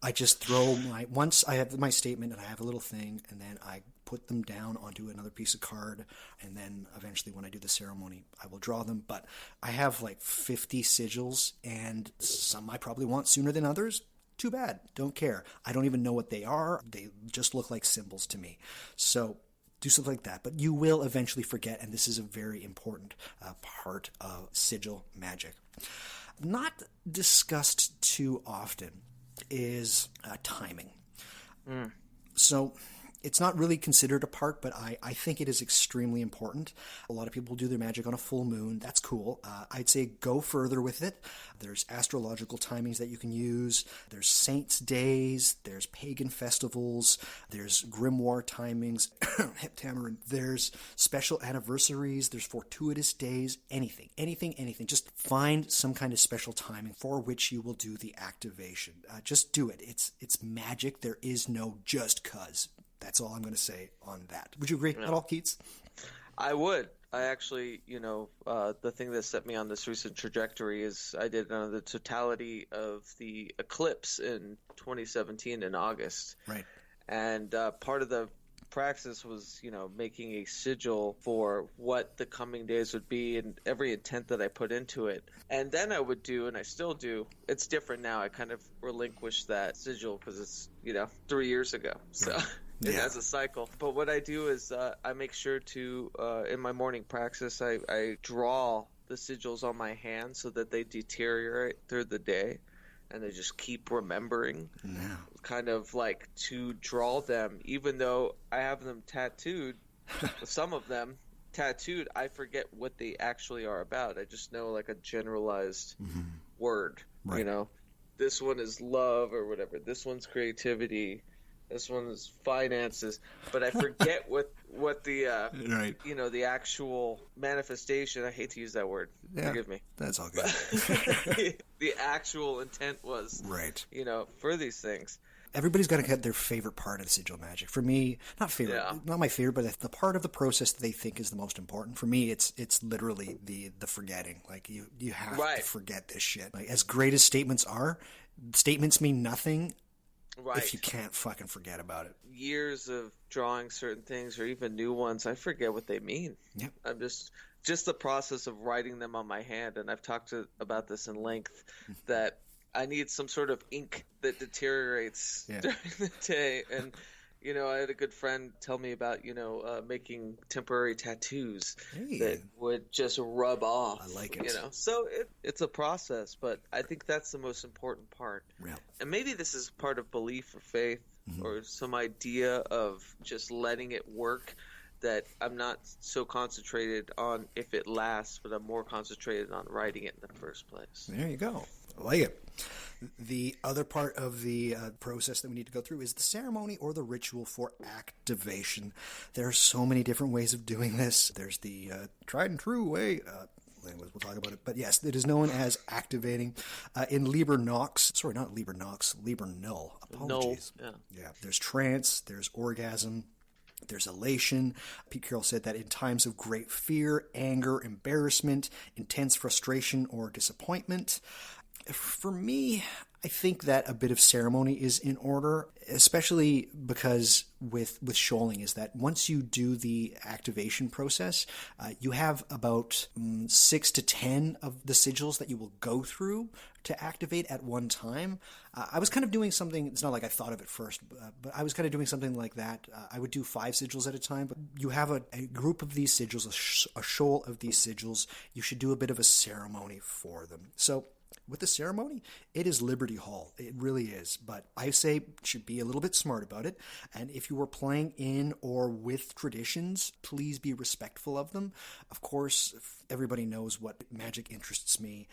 I just throw once I have my statement and I have a little thing, and then I put them down onto another piece of card, and then eventually when I do the ceremony, I will draw them. But I have like 50 sigils, and some I probably want sooner than others. Too bad. Don't care. I don't even know what they are. They just look like symbols to me. So do something like that, but you will eventually forget, and this is a very important part of sigil magic. Not discussed too often is timing. So it's not really considered a part, but I think it is extremely important. A lot of people do their magic on a full moon. That's cool. I'd say go further with it. There's astrological timings that you can use. There's saints' days. There's pagan festivals. There's grimoire timings. Heptameron. There's special anniversaries. There's fortuitous days. Anything. Just find some kind of special timing for which you will do the activation. Just do it. It's magic. There is no just 'cause. That's all I'm going to say on that. Would you agree at all, Keats? I would. I actually, the thing that set me on this recent trajectory is I did the totality of the eclipse in 2017 in August. Right. And part of the praxis was, making a sigil for what the coming days would be and every intent that I put into it. And then I would do, and I still do, it's different now. I kind of relinquished that sigil because it's, 3 years ago. So it has a cycle. But what I do is I make sure to, in my morning praxis, I draw the sigils on my hand so that they deteriorate through the day. And I just keep remembering kind of like to draw them, even though I have them tattooed, some of them tattooed, I forget what they actually are about. I just know like a generalized word, Right. This one is love or whatever. This one's creativity. This one's finances, but I forget what the Right. The actual manifestation. I hate to use that word. Yeah, Forgive me. That's all good. The actual intent was, Right. For these things. Everybody's got to get their favorite part of the sigil magic. For me, not my favorite, but the part of the process that they think is the most important. For me, it's literally the forgetting. Like you have to forget this shit. Like as great as statements are, statements mean nothing. Right. If you can't fucking forget about it. Years of drawing certain things or even new ones, I forget what they mean. Yep. I'm just the process of writing them on my hand, and I've talked about this in length, that I need some sort of ink that deteriorates during the day. And, I had a good friend tell me about, making temporary tattoos that would just rub off. I like it. So it's a process, but I think that's the most important part. Yeah. And maybe this is part of belief or faith or some idea of just letting it work, that I'm not so concentrated on if it lasts, but I'm more concentrated on writing it in the first place. There you go. I like it. The other part of the process that we need to go through is the ceremony or the ritual for activation. There are so many different ways of doing this. There's the tried and true way. We'll talk about it. But yes, it is known as activating. In Liber Nox, sorry, not Liber Nox, Liber Null. Apologies. No. Yeah. There's trance, there's orgasm, there's elation. Pete Carroll said that in times of great fear, anger, embarrassment, intense frustration, or disappointment. For me, I think that a bit of ceremony is in order, especially because with shoaling is that once you do the activation process, you have about 6 to 10 of the sigils that you will go through to activate at one time. I was kind of doing something, it's not like I thought of it first, but I was kind of doing something like that. I would do 5 sigils at a time, but you have a group of these sigils, a shoal of these sigils. You should do a bit of a ceremony for them. So with the ceremony, it is Liberty Hall. It really is. But I say should be a little bit smart about it. And if you are playing in or with traditions, please be respectful of them. Of course, everybody knows what magic interests me.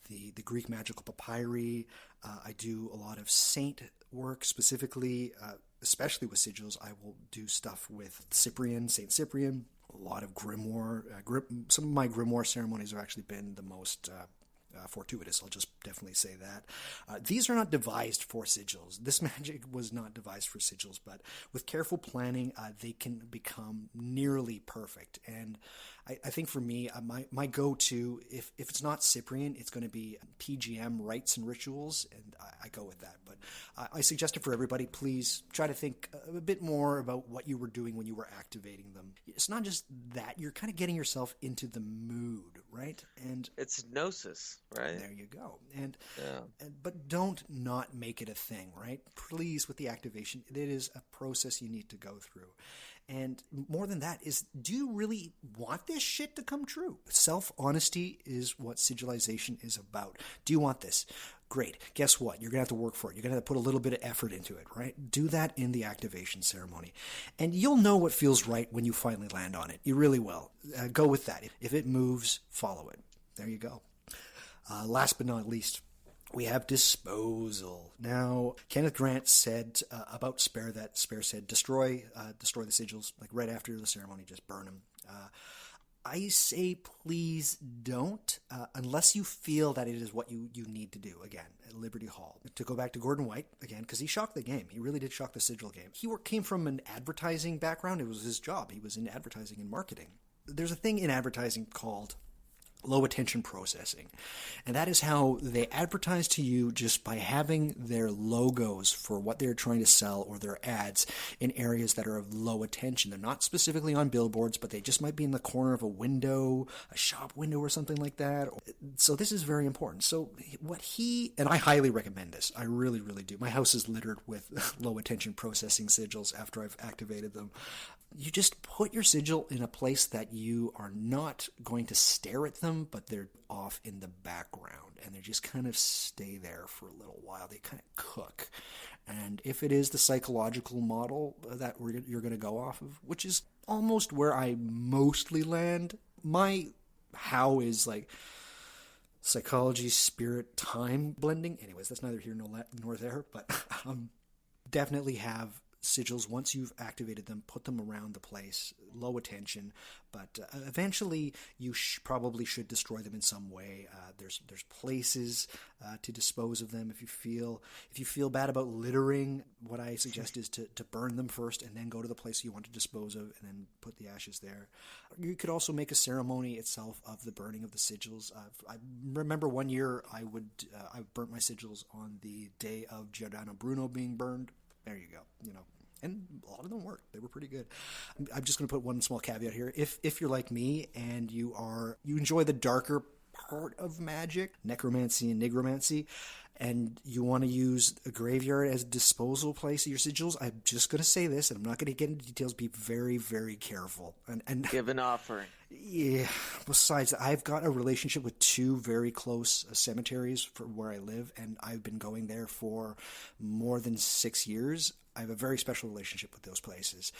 The Greek magical papyri. I do a lot of saint work, specifically, especially with sigils. I will do stuff with Cyprian, Saint Cyprian. A lot of grimoire. Some of my grimoire ceremonies have actually been the most fortuitous. I'll just definitely say that. These are not devised for sigils. This magic was not devised for sigils, but with careful planning, they can become nearly perfect. And I think for me, my go-to, if it's not Cyprian, it's going to be PGM, rites and rituals, and I go with that. But I suggest it for everybody. Please try to think a bit more about what you were doing when you were activating them. It's not just that. You're kind of getting yourself into the mood, right? And it's gnosis, right? There you go. But don't not make it a thing, right? Please, with the activation, it is a process you need to go through. And more than that is, do you really want this shit to come true? Self-honesty is what sigilization is about. Do you want this? Great. Guess what? You're going to have to work for it. You're going to have to put a little bit of effort into it, right? Do that in the activation ceremony. And you'll know what feels right when you finally land on it. You really will. Go with that. If it moves, follow it. There you go. Last but not least, we have disposal. Now, Kenneth Grant said about Spare that Spare said, destroy the sigils, like right after the ceremony, just burn them. I say please don't, unless you feel that it is what you need to do, again, at Liberty Hall. To go back to Gordon White, again, because he shocked the game. He really did shock the sigil game. He came from an advertising background. It was his job. He was in advertising and marketing. there's a thing in advertising called low attention processing. And that is how they advertise to you just by having their logos for what they're trying to sell or their ads in areas that are of low attention. They're not specifically on billboards, but they just might be in the corner of a window, a shop window or something like that. So this is very important. So and I highly recommend this. I really, really do. My house is littered with low attention processing sigils after I've activated them. You just put your sigil in a place that you are not going to stare at them, but they're off in the background, and they just kind of stay there for a little while. They kind of cook. And if it is the psychological model that you're going to go off of, which is almost where I mostly land, my how is like psychology, spirit, time blending. Anyways, that's neither here nor there, but definitely have sigils. Once you've activated them, put them around the place, low attention, but eventually you probably should destroy them in some way. There's places to dispose of them. If you feel bad about littering, what I suggest is to burn them first and then go to the place you want to dispose of and then put the ashes there. You could also make a ceremony itself of the burning of the sigils. I remember one year I burnt my sigils on the day of Giordano Bruno being burned. There you go, and a lot of them worked. They were pretty good. I'm just going to put one small caveat here. If you're like me and you enjoy the darker part of magic, necromancy and nigromancy, and you want to use a graveyard as a disposal place of your sigils, I'm just going to say this, and I'm not going to get into details. Be very, very careful. And give an offering. Yeah. Besides, I've got a relationship with two very close cemeteries for where I live, and I've been going there for more than 6 years. I have a very special relationship with those places.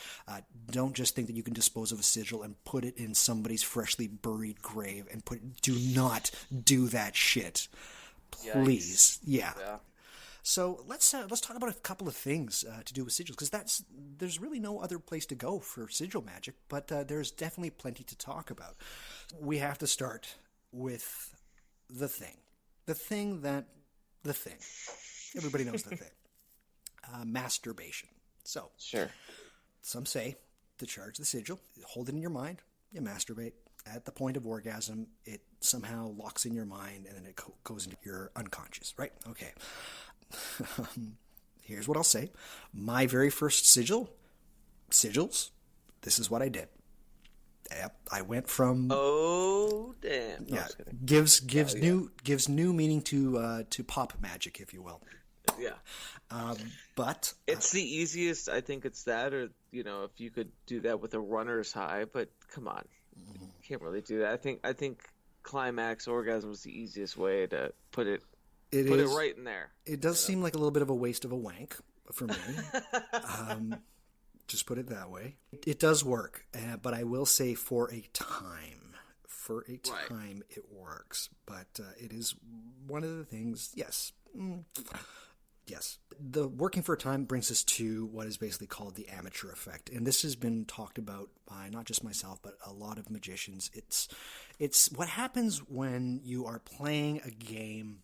Don't just think that you can dispose of a sigil and put it in somebody's freshly buried grave and do not do that shit. Please. Yeah. So let's talk about a couple of things to do with sigils, because there's really no other place to go for sigil magic, but there's definitely plenty to talk about. We have to start with the thing. The thing. Everybody knows the thing. Masturbation. So, sure. Some say to charge the sigil, hold it in your mind, you masturbate. At the point of orgasm, it somehow locks in your mind and then it goes into your unconscious, right? Okay. Here's what I'll say. My very first sigils, this is what I did. Yep, I went from... Oh, damn. Yeah, gives new meaning to pop magic, if you will. Yeah. But it's the easiest. I think it's that, or if you could do that with a runner's high, but come on, you can't really do that. I think climax orgasm was the easiest way to put it right in there. It does seem like a little bit of a waste of a wank for me. Just put it that way. It does work, but I will say for a time. Right. It works, but it is one of the things. Yes. Yes. The working for a time brings us to what is basically called the amateur effect. And this has been talked about by not just myself, but a lot of magicians. It's what happens when you are playing a game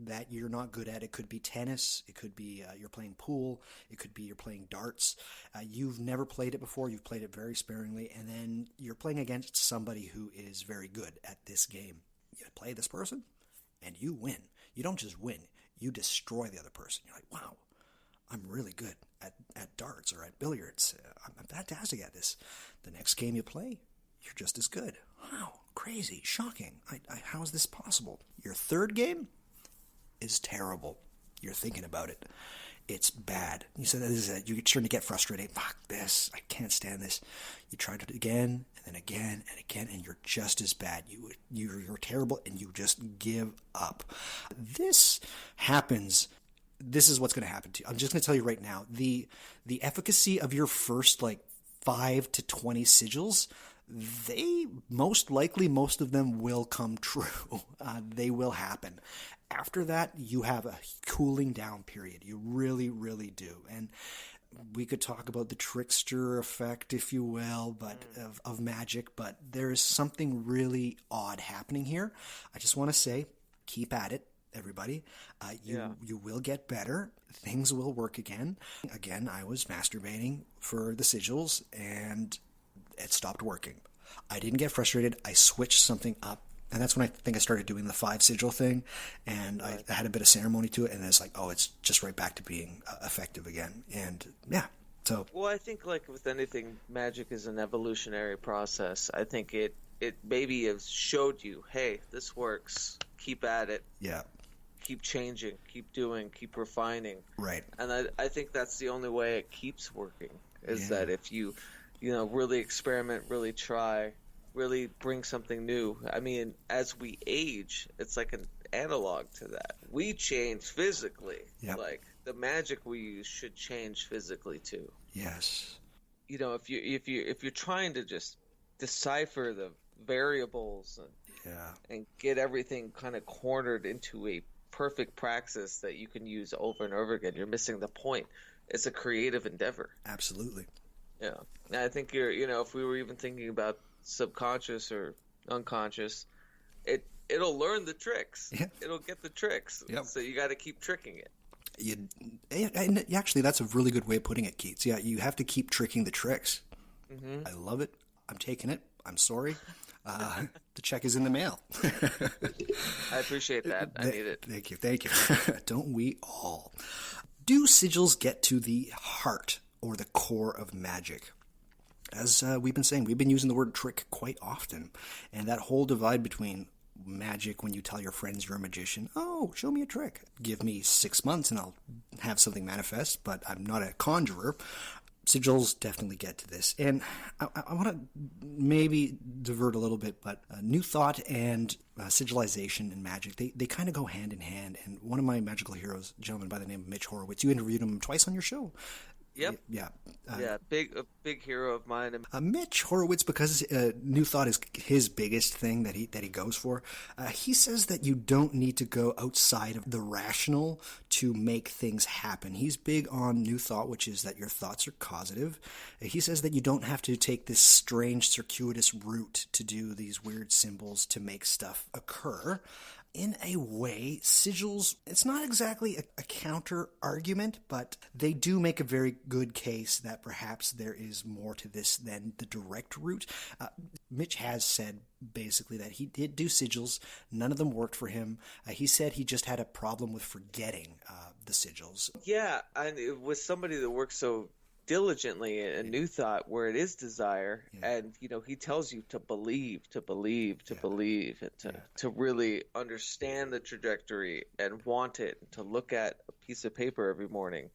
that you're not good at. It could be tennis. It could be you're playing pool. It could be you're playing darts. You've never played it before. You've played it very sparingly. And then you're playing against somebody who is very good at this game. You play this person and you win. You don't just win. You destroy the other person. You're like, wow, I'm really good at darts or at billiards. I'm fantastic at this. The next game you play, you're just as good. Wow, crazy, shocking. How is this possible? Your third game is terrible. You're thinking about it. It's bad. You said that is it. You're starting to get frustrated. Fuck this. I can't stand this. You tried it again and then again and again, and you're just as bad. You're terrible, and you just give up. This happens. This is what's going to happen to you. I'm just going to tell you right now. The efficacy of your first 5 to 20 sigils, most of them will come true. They will happen. After that, you have a cooling down period. You really, really do. And we could talk about the trickster effect, if you will, but of magic. But there is something really odd happening here. I just want to say, keep at it, everybody. You will get better. Things will work again. Again, I was masturbating for the sigils, and it stopped working. I didn't get frustrated. I switched something up. And that's when I think I started doing the 5 sigil thing. And I had a bit of ceremony to it. And it's like, oh, it's just right back to being effective again. And yeah. So. Well, I think like with anything, magic is an evolutionary process. I think it maybe has showed you, hey, this works. Keep at it. Yeah. Keep changing. Keep doing. Keep refining. Right. And I think that's the only way it keeps working. Is that if you really experiment, really try, really bring something new. I mean, as we age, it's like an analog to that. We change physically. Yep. Like the magic we use should change physically too. Yes. If you're trying to just decipher the variables and get everything kind of cornered into a perfect praxis that you can use over and over again, you're missing the point. It's a creative endeavor. Absolutely. Yeah. And I think if we were even thinking about subconscious or unconscious, it'll learn the tricks. Yeah. It'll get the tricks. Yep. So you got to keep tricking it. Actually, that's a really good way of putting it, Keats. Yeah, you have to keep tricking the tricks. Mm-hmm. I love it. I'm taking it. I'm sorry. The check is in the mail. I appreciate that. I need it. Thank you. Don't we all? Do sigils get to the heart or the core of magic? As we've been saying, we've been using the word trick quite often. And that whole divide between magic, when you tell your friends you're a magician, oh, show me a trick. Give me 6 months and I'll have something manifest, but I'm not a conjurer. Sigils definitely get to this. And I want to maybe divert a little bit, but New Thought and sigilization and magic, they kind of go hand in hand. And one of my magical heroes, a gentleman by the name of Mitch Horowitz, you interviewed him twice on your show. Yep. Yeah. A big hero of mine. Mitch Horowitz, because New Thought is his biggest thing that he goes for. He says that you don't need to go outside of the rational to make things happen. He's big on New Thought, which is that your thoughts are causative. He says that you don't have to take this strange circuitous route to do these weird symbols to make stuff occur. In a way, sigils, it's not exactly a counter argument, but they do make a very good case that perhaps there is more to this than the direct route. Mitch has said basically that he did do sigils. None of them worked for him. He said he just had a problem with forgetting the sigils. Yeah, and with somebody that works so diligently in New Thought, where it is desire, and he tells you to believe, and to really understand the trajectory and want it, to look at a piece of paper every morning,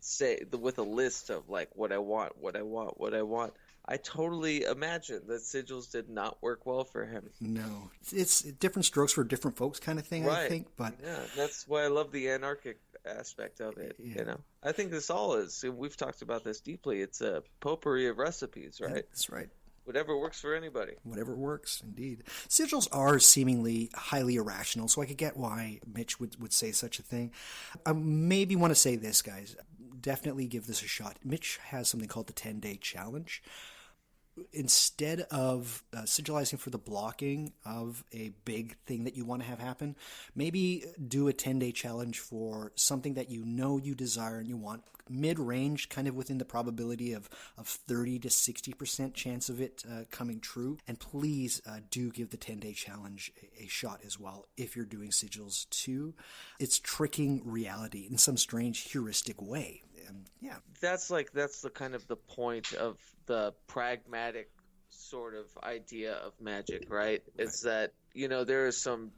say with a list of like what I want. I totally imagine that sigils did not work well for him. No, it's different strokes for different folks, kind of thing. Right. I think, but that's why I love the anarchic aspect of it. I think this all is. We've talked about this deeply. It's a potpourri of recipes, right? That's right. Whatever works for anybody. Whatever works, indeed. Sigils are seemingly highly irrational, so I could get why Mitch would say such a thing. I maybe want to say this, guys. Definitely give this a shot. Mitch has something called the 10-day challenge. Instead of sigilizing for the blocking of a big thing that you want to have happen, maybe do a 10-day challenge for something that you know you desire and you want, mid-range, kind of within the probability of 30 to 60% chance of it coming true. And please do give the 10-day challenge a shot as well if you're doing sigils too. It's tricking reality in some strange heuristic way. That's the kind of the point of the pragmatic sort of idea of magic, right? It's that there are some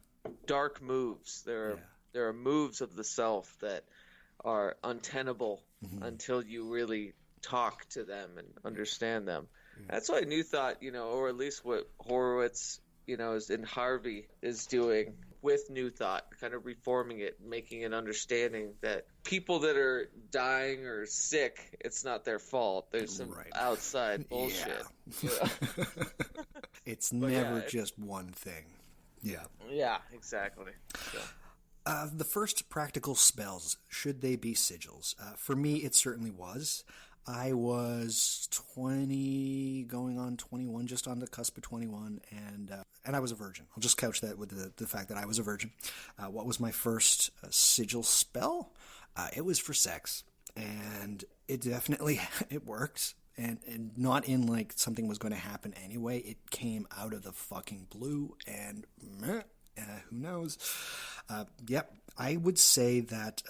dark moves. There are moves of the self that are untenable until you really talk to them and understand them. That's why New Thought, or at least what Horowitz, is in Harvey is doing with New Thought, kind of reforming it, making an understanding that people that are dying or sick, it's not their fault. There's some outside bullshit. Yeah. It's never just one thing. Yeah, exactly. So. The first practical spells, should they be sigils? For me, it certainly was. I was 20, going on 21, just on the cusp of 21, and I was a virgin. I'll just couch that with the fact that I was a virgin. What was my first sigil spell? It was for sex, and it definitely it worked. and not in like something was going to happen anyway. It came out of the fucking blue, and who knows? Yep. I would say that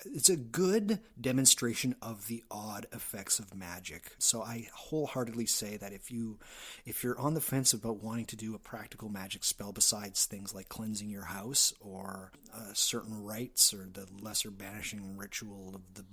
it's a good demonstration of the odd effects of magic. So I wholeheartedly say that if you're on the fence about wanting to do a practical magic spell besides things like cleansing your house or certain rites or the lesser banishing ritual of the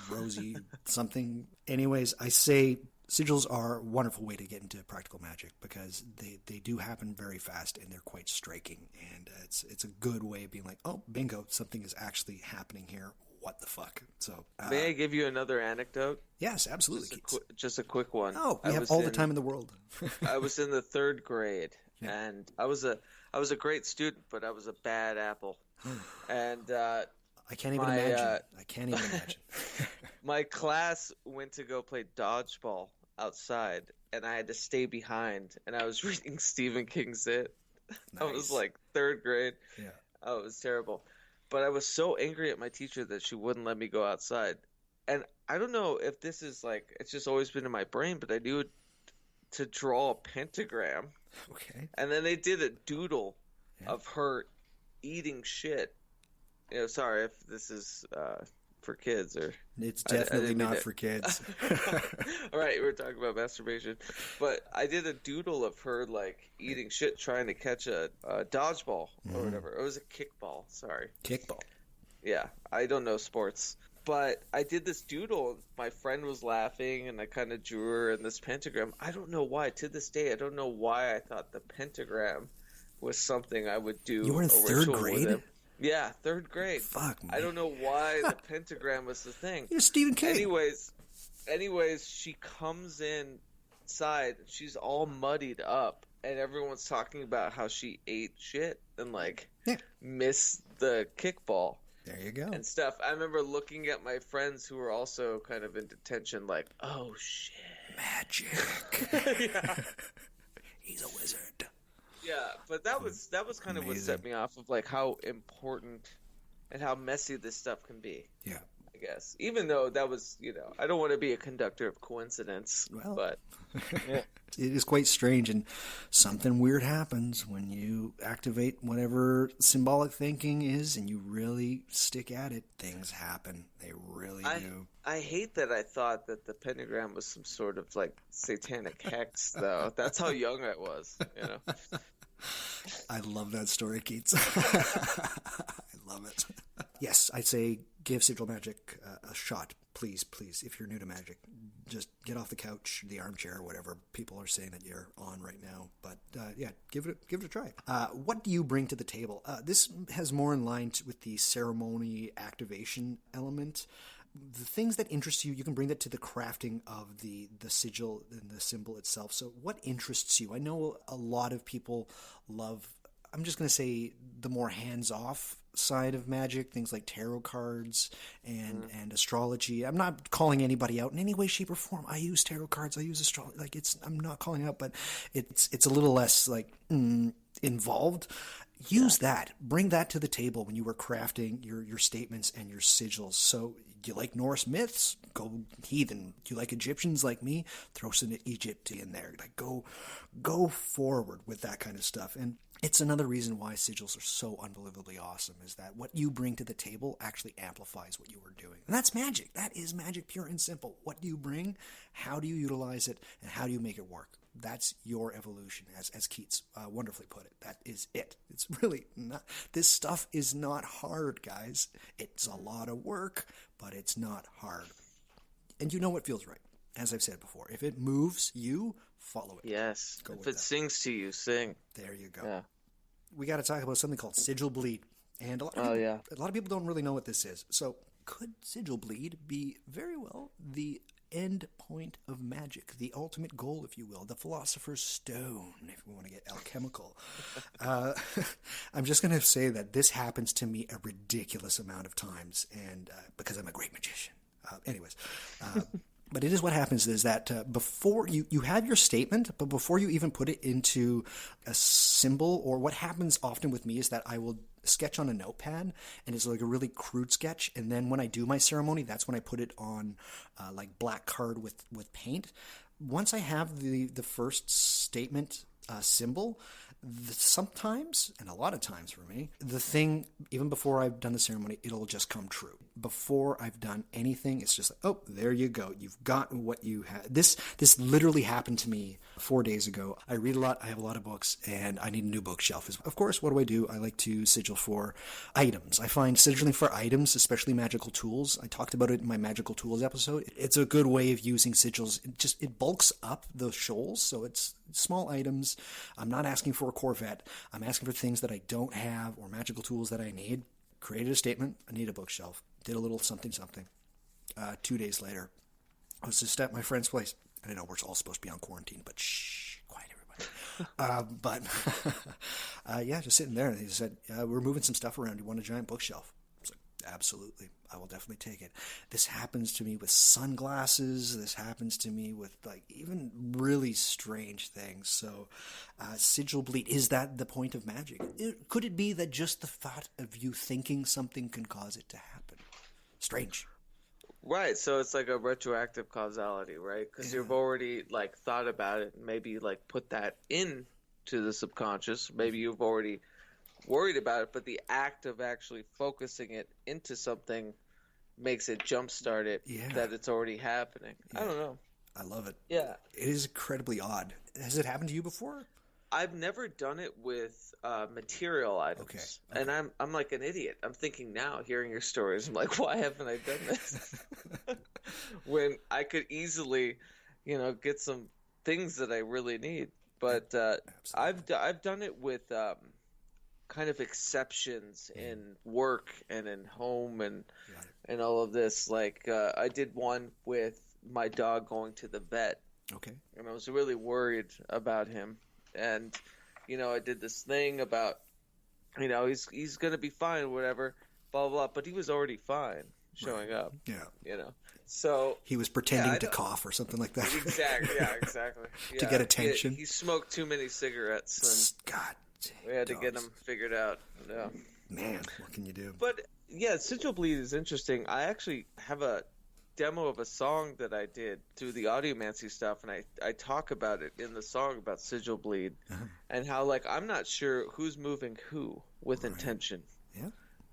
rosy something. Anyways, I say sigils are a wonderful way to get into practical magic because they do happen very fast and they're quite striking, and it's a good way of being like, oh, bingo, something is actually happening here. What the fuck? So may I give you another anecdote? Yes, absolutely. Just a quick one. Oh, we have all the time in the world. I was in the 3rd grade, and I was a great student, but I was a bad apple, and I can't even imagine. I can't even imagine. My class went to go play dodgeball outside, and I had to stay behind, and I was reading Stephen King's It. Nice. I was like 3rd grade. Yeah. Oh, it was terrible. But I was so angry at my teacher that she wouldn't let me go outside. And I don't know if this is like, it's just always been in my brain, but I knew to draw a pentagram. Okay. And then they did a doodle of her eating shit. You know, sorry if this is for kids or... It's definitely not for kids. All right, we're talking about masturbation. But I did a doodle of her, like, eating shit trying to catch a dodgeball or whatever. It was a kickball, sorry. Kickball. Yeah, I don't know sports. But I did this doodle. My friend was laughing, and I kind of drew her in this pentagram. I don't know why. To this day, I don't know why I thought the pentagram was something I would do. You were in 3rd grade? Yeah, 3rd grade. Fuck me. I don't know why the pentagram was the thing. You're Stephen King. Anyways, she comes inside. She's all muddied up, and everyone's talking about how she ate shit and missed the kickball. There you go. And stuff. I remember looking at my friends who were also kind of in detention, like, oh shit, magic. Yeah. He's a wizard. Yeah, but that was kind of what set me off of like how important and how messy this stuff can be. Yeah, I guess. Even though that was, I don't want to be a conductor of coincidence, but yeah. It is quite strange, and something weird happens when you activate whatever symbolic thinking is, and you really stick at it. Things happen. They really do. I hate that I thought that the pentagram was some sort of like satanic hex, though. That's how young I was, I love that story, Keats. I love it. Yes, I'd say give sigil magic a shot. Please, if you're new to magic, just get off the couch, the armchair, whatever people are saying that you're on right now. But give it a try. What do you bring to the table? This has more in line with the ceremony activation element. The things that interest you, you can bring that to the crafting of the sigil and the symbol itself. So what interests you? I know a lot of people love, I'm just going to say, the more hands-off side of magic, things like tarot cards and astrology. I'm not calling anybody out in any way, shape, or form. I use tarot cards. I use astrology. I'm not calling out, but it's a little less involved. Use that. Bring that to the table when you were crafting your statements and your sigils. So do you like Norse myths? Go heathen. Do you like Egyptians like me? Throw some Egypt in there. Go forward with that kind of stuff. And it's another reason why sigils are so unbelievably awesome, is that what you bring to the table actually amplifies what you were doing. And that's magic. That is magic, pure and simple. What do you bring? How do you utilize it? And how do you make it work? That's your evolution, as Keats wonderfully put it. That is it. It's really not. This stuff is not hard, guys. It's a lot of work, but it's not hard. And you know what feels right. As I've said before, if it moves you, follow it. Yes. If it sings to you, sing. There you go. Yeah. We got to talk about something called sigil bleed. And a lot of people don't really know what this is. So could sigil bleed be very well the end point of magic, the ultimate goal, if you will, the philosopher's stone, if we want to get alchemical? I'm just going to say that this happens to me a ridiculous amount of times, and because I'm a great magician. But it is what happens is that before you have your statement, but before you even put it into a symbol, or what happens often with me is that I will sketch on a notepad, and it's like a really crude sketch. And then when I do my ceremony, that's when I put it on like black card with paint. Once I have the first statement symbol, sometimes, and a lot of times for me, the thing, even before I've done the ceremony, it'll just come true. Before I've done anything, it's just like, oh, there you go. You've gotten what you had. This literally happened to me 4 days ago. I read a lot. I have a lot of books, and I need a new bookshelf. Of course, what do? I like to sigil for items. I find sigilling for items, especially magical tools. I talked about it in my magical tools episode. It's a good way of using sigils. It bulks up the shoals, so it's small items. I'm not asking for a Corvette. I'm asking for things that I don't have or magical tools that I need. Created a statement. I need a bookshelf. Did a little something. 2 days later, I was just at my friend's place. I know we're all supposed to be on quarantine, but shh, quiet everybody. Yeah, just sitting there. And he said, we're moving some stuff around. You want a giant bookshelf? I was like, absolutely. I will definitely take it. This happens to me with sunglasses. This happens to me with like even really strange things. So sigil bleed, is that the point of magic? Could it be that just the thought of you thinking something can cause it to happen? Strange. Right, so it's like a retroactive causality, right? Because you've already like thought about it, and maybe like put that in to the subconscious. Maybe you've already worried about it, but the act of actually focusing it into something makes it jumpstart it, that it's already happening. I don't know. I love it. Yeah. It is incredibly odd. Has it happened to you before? I've never done it with material items, and I'm like an idiot. I'm thinking now, hearing your stories, I'm like, why haven't I done this? When I could easily, get some things that I really need. But I've done it with kind of exceptions in work and in home and all of this. Like I did one with my dog going to the vet. Okay. And I was really worried about him. And, I did this thing about, he's going to be fine, whatever, blah, blah, blah. But he was already fine showing up. Yeah. So he was pretending to cough or something like that. Exactly. Yeah, exactly. Yeah. To get attention. He smoked too many cigarettes. And God. We had to get him figured out. Yeah. Man, what can you do? But, yeah, sigil bleed is interesting. I actually have a demo of a song that I did through the audiomancy stuff, and I talk about it in the song about sigil bleed and how, like, I'm not sure who's moving who with intention. Yeah.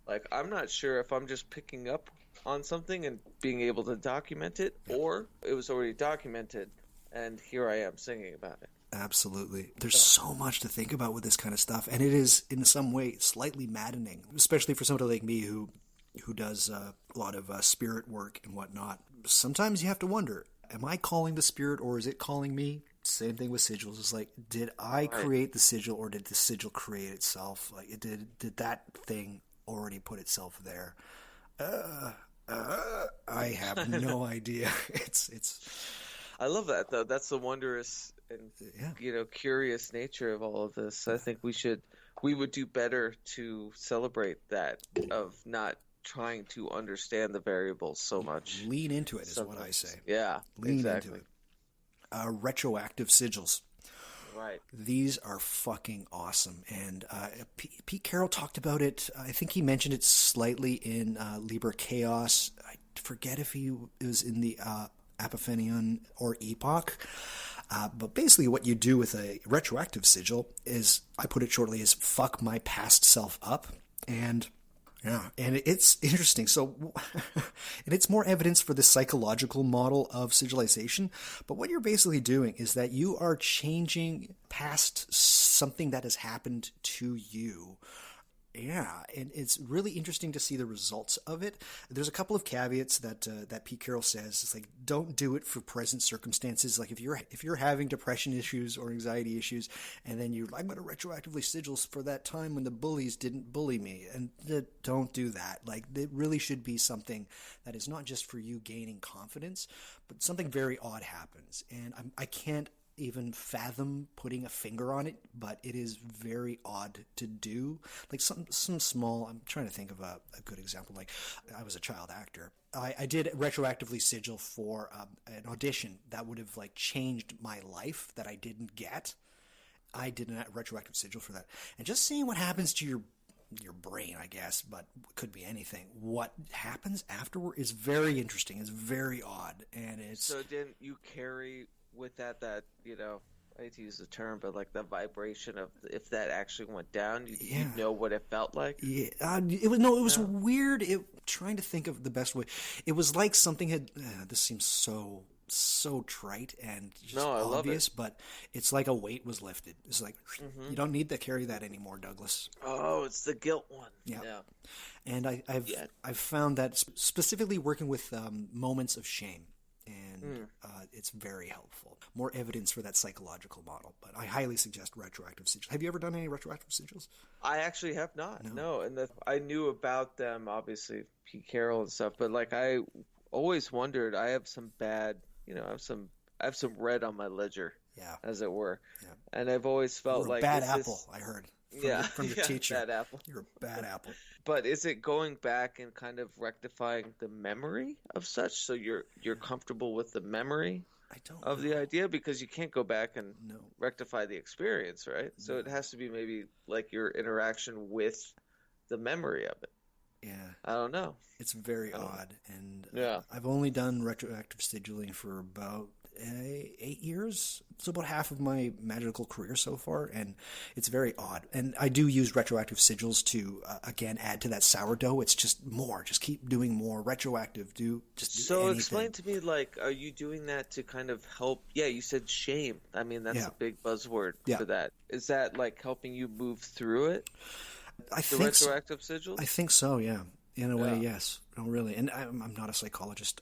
Like, I'm not sure if I'm just picking up on something and being able to document it, or it was already documented, and here I am singing about it. Absolutely. There's so much to think about with this kind of stuff, and it is, in some way, slightly maddening, especially for somebody like me who does a lot of spirit work and whatnot. Sometimes you have to wonder, am I calling the spirit or is it calling me? Same thing with sigils. It's like, did I create the sigil or did the sigil create itself? Like, did that thing already put itself there? I have no idea. It's. I love that though. That's the wondrous and curious nature of all of this. I think we would do better to celebrate that, of not trying to understand the variables so much. Lean into it is what I say. Yeah, Lean exactly. into it. Retroactive sigils. Right. These are fucking awesome. And Pete Carroll talked about it. I think he mentioned it slightly in Liber Chaos. I forget if he was in the Epiphanion or Epoch. But basically what you do with a retroactive sigil is, I put it shortly, is fuck my past self up. And it's interesting. So, and it's more evidence for the psychological model of sigilization. But what you're basically doing is that you are changing past something that has happened to you. Yeah, and it's really interesting to see the results of it. There's a couple of caveats that Pete Carroll says. It's like, don't do it for present circumstances. Like if you're having depression issues or anxiety issues, and then I'm going to retroactively sigil for that time when the bullies didn't bully me, and don't do that. Like, it really should be something that is not just for you gaining confidence, but something very odd happens, and I can't even fathom putting a finger on it, but it is very odd to do. Like some small, I'm trying to think of a good example. Like, I was a child actor. I did retroactively sigil for an audition that would have like changed my life that I didn't get. I did a retroactive sigil for that. And just seeing what happens to your brain, I guess, but it could be anything. What happens afterward is very interesting. It's very odd, and it's So didn't you carry with that I hate to use the term, but like the vibration of if that actually went down, you know what it felt like? Yeah, it was weird. Trying to think of the best way. It was like something had. This seems so trite and just obvious, but it's like a weight was lifted. It's like you don't need to carry that anymore, Douglas. Oh, it's the guilt one. Yeah. And I've found that specifically working with moments of shame, and it's very helpful. More evidence for that psychological model, but I highly suggest retroactive sigils. Have you ever done any retroactive sigils? I actually have not. No, and I knew about them, obviously, Pete Carroll and stuff, but like I always wondered. I have some bad, I have some red on my ledger, as it were, and I've always felt like bad apple. I heard from your teacher. Bad apple. You're a bad apple. But is it going back and kind of rectifying the memory of such, so you're comfortable with the memory of the idea, because you can't go back and rectify the experience, right? So it has to be maybe like your interaction with the memory of it. Yeah. I don't know. It's very odd. And I've only done retroactive sigilling for about 8 years. It's about half of my magical career so far, and it's very odd. And I do use retroactive sigils to, again, add to that sourdough. It's just more. Just keep doing more. Retroactive. Do anything. Explain to me, like, are you doing that to kind of help? Yeah, you said shame. I mean, that's a big buzzword for that. Is that, like, helping you move through it? I think retroactive sigils? I think so, yeah. In a way, yes. No, really. And I'm not a psychologist.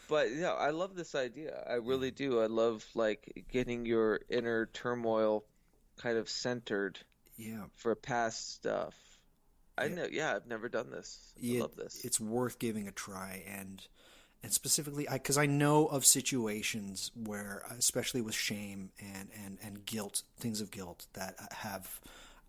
But yeah, I love this idea. I really do. I love like getting your inner turmoil kind of centered for past stuff. I know. Yeah, I've never done this. I love this. It's worth giving a try, and specifically, because I know of situations where, especially with shame and guilt, things of guilt that have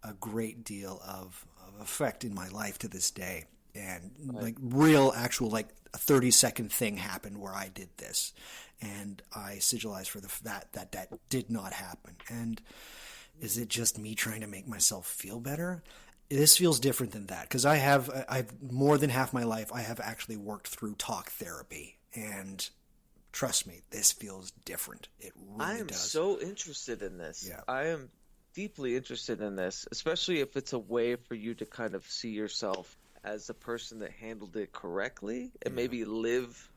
a great deal of effect in my life to this day. And like real, actual, like a 30-second thing happened where I did this, and I sigilized for that did not happen. And is it just me trying to make myself feel better? This feels different than that, because I've more than half my life I have actually worked through talk therapy, and trust me, this feels different. It really does. I am so interested in this. Yeah. I am deeply interested in this, especially if it's a way for you to kind of see yourself as the person that handled it correctly, and maybe live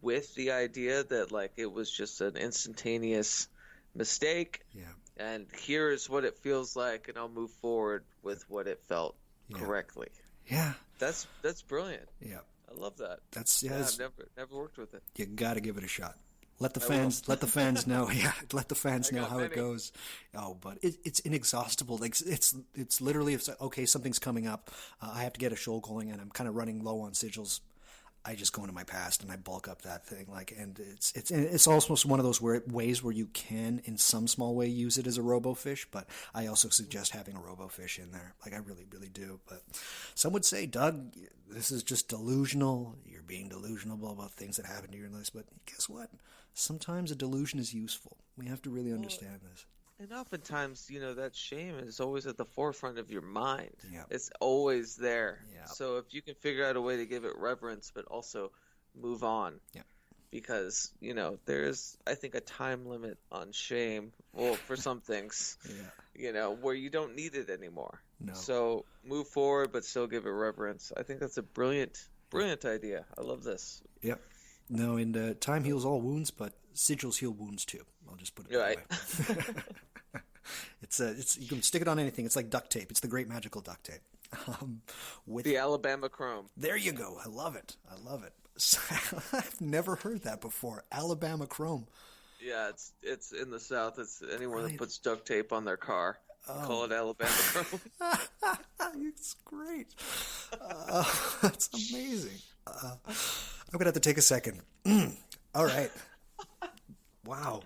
with the idea that like it was just an instantaneous mistake. Yeah. And here is what it feels like, and I'll move forward with what it felt correctly. Yeah. That's brilliant. Yeah. I love that. I've never worked with it. You got to give it a shot. Let the fans know. Yeah, let the fans know how it goes. Oh, but it's inexhaustible. Like it's literally, if okay, something's coming up, I have to get a show going, and I'm kind of running low on sigils. I just go into my past and I bulk up that thing. And it's almost one of those ways where you can, in some small way, use it as a robofish. But I also suggest having a robofish in there. Like I really, really do. But some would say, Doug, this is just delusional. You're being delusional about things that happen to your life. But guess what? Sometimes a delusion is useful. We have to really understand this. And oftentimes, that shame is always at the forefront of your mind. Yeah. It's always there. Yeah. So if you can figure out a way to give it reverence, but also move on. Yeah. Because, there's, I think, a time limit on shame. Well, for some things, where you don't need it anymore. No. So move forward, but still give it reverence. I think that's a brilliant idea. I love this. Yep. No, and time heals all wounds, but sigils heal wounds too. I'll just put it that way. It's you can stick it on anything. It's like duct tape. It's the great magical duct tape. With the Alabama Chrome. There you go. I love it. I've never heard that before. Alabama Chrome. Yeah, it's in the South. It's anyone that puts duct tape on their car. Call it Alabama Chrome. It's great. That's amazing. I'm going to have to take a second. All right. Wow.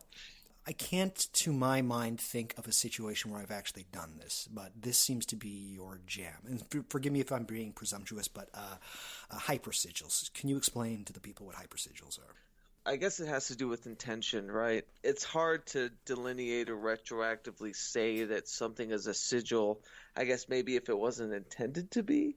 I can't, to my mind, think of a situation where I've actually done this, but this seems to be your jam. And forgive me if I'm being presumptuous, but hypersigils. Can you explain to the people what hypersigils are? I guess it has to do with intention, right? It's hard to delineate or retroactively say that something is a sigil. I guess maybe if it wasn't intended to be.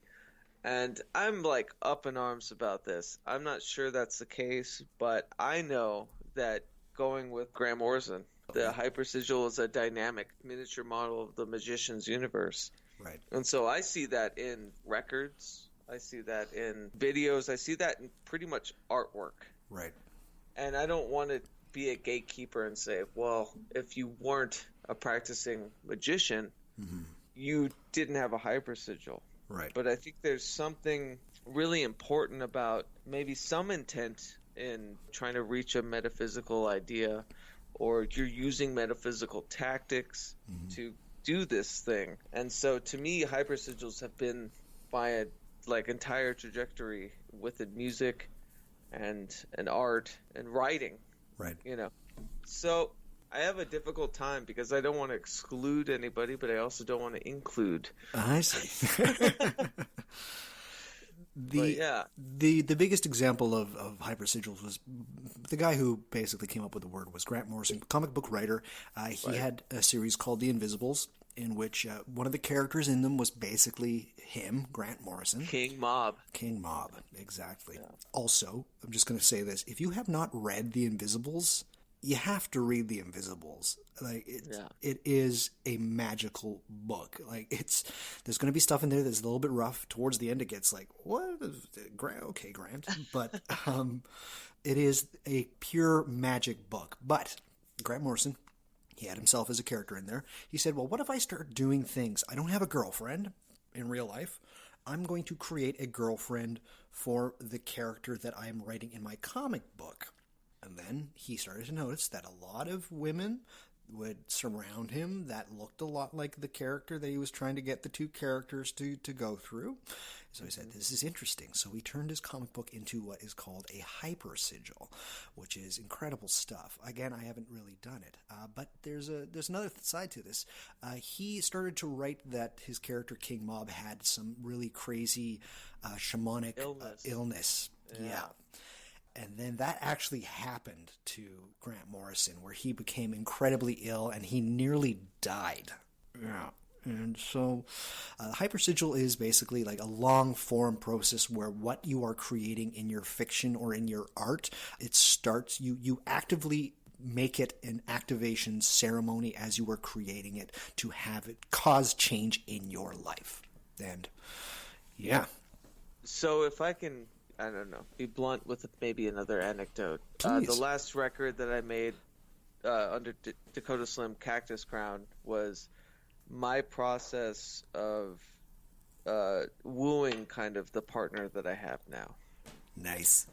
And I'm like up in arms about this. I'm not sure that's the case, but I know that going with Grant Morrison, the hypersigil is a dynamic miniature model of the magician's universe. Right. And so I see that in records. I see that in videos. I see that in pretty much artwork. Right. And I don't want to be a gatekeeper and say, well, if you weren't a practicing magician, you didn't have a hypersigil. Right. But I think there's something really important about maybe some intent in trying to reach a metaphysical idea, or you're using metaphysical tactics to do this thing. And so to me, hypersigils have been my entire trajectory within music and art and writing. Right. So I have a difficult time because I don't want to exclude anybody, but I also don't want to include. I see. Yeah. The biggest example of hypersigils was the guy who basically came up with the word was Grant Morrison, comic book writer. He had a series called The Invisibles, in which one of the characters in them was basically him, Grant Morrison. King Mob, exactly. Yeah. Also, I'm just going to say this. If you have not read The Invisibles, you have to read The Invisibles. It is a magical book. There's going to be stuff in there that's a little bit rough. Towards the end, it gets like, what? Okay, Grant. But it is a pure magic book. But Grant Morrison, he had himself as a character in there. He said, well, what if I start doing things? I don't have a girlfriend in real life. I'm going to create a girlfriend for the character that I am writing in my comic book. And then he started to notice that a lot of women would surround him that looked a lot like the character that he was trying to get the two characters to go through. So he said, this is interesting. So he turned his comic book into what is called a hypersigil, which is incredible stuff. Again, I haven't really done it, but there's another side to this. He started to write that his character King Mob had some really crazy shamanic illness. Yeah. And then that actually happened to Grant Morrison, where he became incredibly ill and he nearly died. Yeah. And so hypersigil is basically like a long form process where what you are creating in your fiction or in your art, it starts, you actively make it an activation ceremony as you are creating it to have it cause change in your life. And yeah. So if I can, I don't know, be blunt with maybe another anecdote. The last record that I made under Dakota Slim, Cactus Crown, was my process of wooing kind of the partner that I have now. Nice.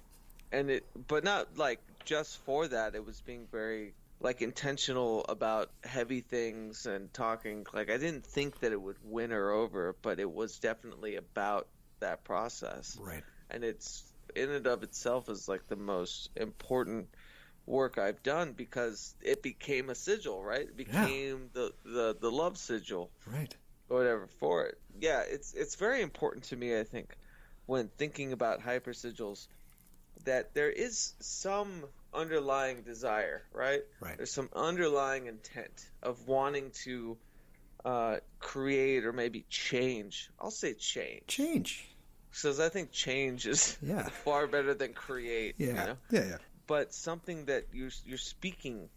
And but not like just for that. It was being very intentional about heavy things and talking. I didn't think that it would win her over, but it was definitely about that process. Right. And it's in and of itself is the most important work I've done because it became a sigil, right? It became the love sigil, right? Or whatever for it. Yeah, it's very important to me, I think, when thinking about hypersigils, that there is some underlying desire, right? Right. There's some underlying intent of wanting to create or maybe change. I'll say change. Change. Because I think change is far better than create. Yeah. Yeah. But something that you're speaking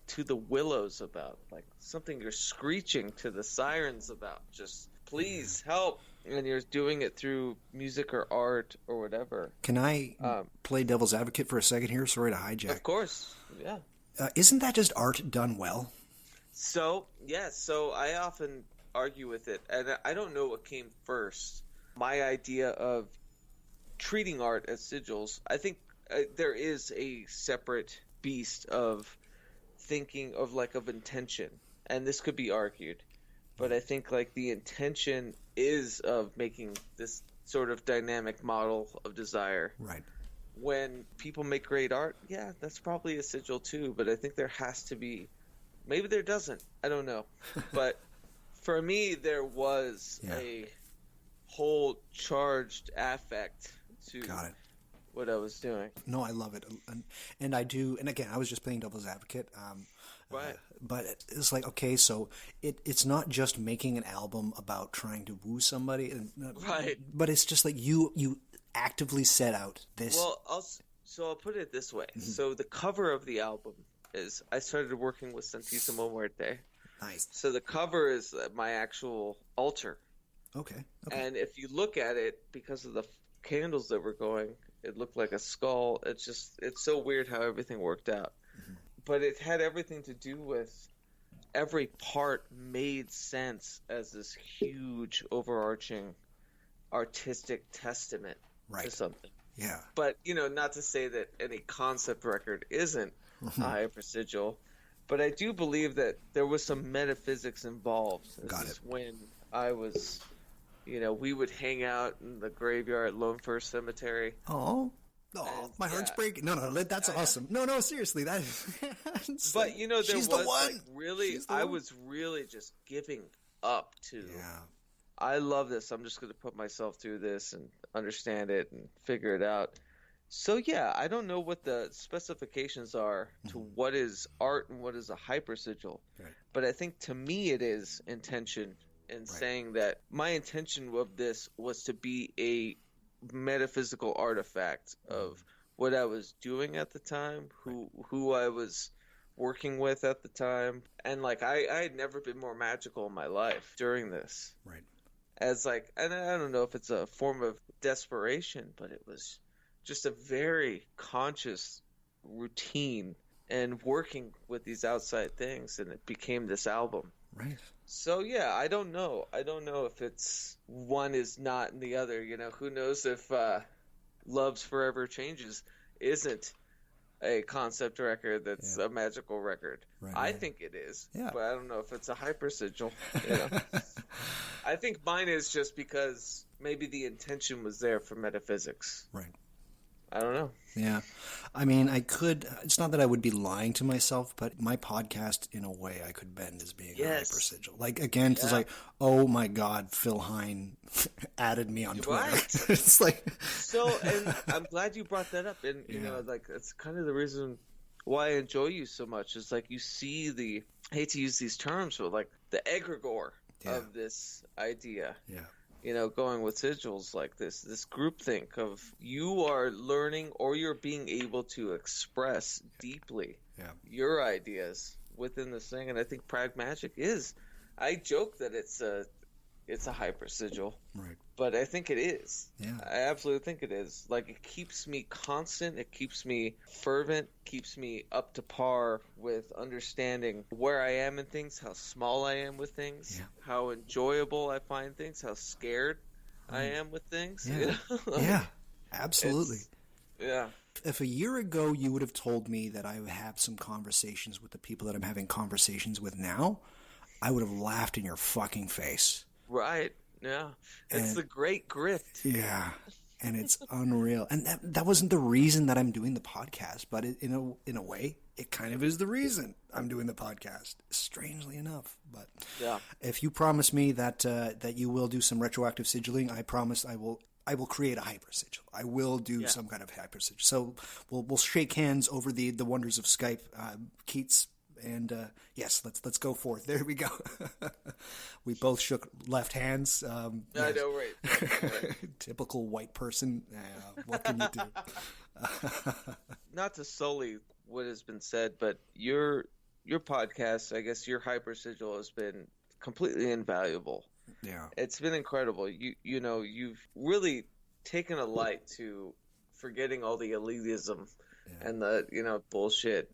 to the willows about, something you're screeching to the sirens about. Just please help, and you're doing it through music or art or whatever. Can I play devil's advocate for a second here? Sorry to hijack. Of course. Yeah. Isn't that just art done well? So I often argue with it, and I don't know what came first. My idea of treating art as sigils, I think there is a separate beast of thinking of intention, and this could be argued, but I think the intention is of making this sort of dynamic model of desire. Right. When people make great art, yeah, that's probably a sigil too, but I think there has to be, maybe there doesn't, I don't know, but for me there was a whole charged affect to what I was doing. No, I love it, and I do. And again, I was just playing devil's advocate. Right. But it's like, okay, so it's not just making an album about trying to woo somebody, Right? But it's just like you actively set out this. Well, I'll put it this way. So the cover of the album is, I started working with Santísimo Muerte. Nice. So the cover is my actual altar. Okay. And if you look at it, because of the candles that were going, it looked like a skull. It's so weird how everything worked out. But it had everything to do with every part made sense as this huge, overarching, artistic testament to something. Yeah. But, not to say that any concept record isn't a hypersigil, but I do believe that there was some metaphysics involved. Got it. When I was, we would hang out in the graveyard at Lone Fir Cemetery. Oh, my heart's breaking. No, that's awesome. No, seriously, that. But there she's was the one. Really, I was really just giving up to. Yeah. I love this. I'm just going to put myself through this and understand it and figure it out. So yeah, I don't know what the specifications are to what is art and what is a hypersigil, but I think to me it is intention in saying that my intention of this was to be a metaphysical artifact of what I was doing at the time, who I was working with at the time, and like I had never been more magical in my life during this. Right. As like, and I don't know if it's a form of desperation, but it was just a very conscious routine and working with these outside things, and it became this album. Right. So yeah, I don't know if it's one is not in the other. Who knows if Love's Forever Changes isn't a concept record that's a magical record. Right, I think it is, but I don't know if it's a hypersigil. I think mine is just because maybe the intention was there for metaphysics. Right. I don't know. Yeah. I mean, it's not that I would be lying to myself, but my podcast, in a way, I could bend as being a hypersigil. Like, again, it's like, oh my God, Phil Hine added me on Twitter. Right. It's like. So, and I'm glad you brought that up. And, like, that's kind of the reason why I enjoy you so much is like you see I hate to use these terms, but like the egregore of this idea. Yeah. Going with sigils like this groupthink of you are learning or you're being able to express deeply your ideas within this thing. And I think Pragmagick is. I joke that it's a hypersigil, right? But I think it is. Yeah, I absolutely think it is. Like it keeps me constant, it keeps me fervent, keeps me up to par with understanding where I am in things, how small I am with things, how enjoyable I find things, how scared I am with things. Yeah, yeah, absolutely. Yeah. If a year ago you would have told me that I would have some conversations with the people that I'm having conversations with now, I would have laughed in your fucking face. Right. Yeah. It's the great grift. Yeah. And it's unreal. And that wasn't the reason that I'm doing the podcast, but in a way, it kind of is the reason I'm doing the podcast, strangely enough. But if you promise me that you will do some retroactive sigilling, I promise I will create a hypersigil. I will do some kind of hypersigil. So we'll shake hands over the wonders of Skype, Keats. And yes, let's go forth. There we go. We both shook left hands. I know, right. Typical white person. What can you do? Not to sully what has been said, but your podcast, I guess your hypersigil has been completely invaluable. Yeah, it's been incredible. You've really taken a light to forgetting all the elitism and the bullshit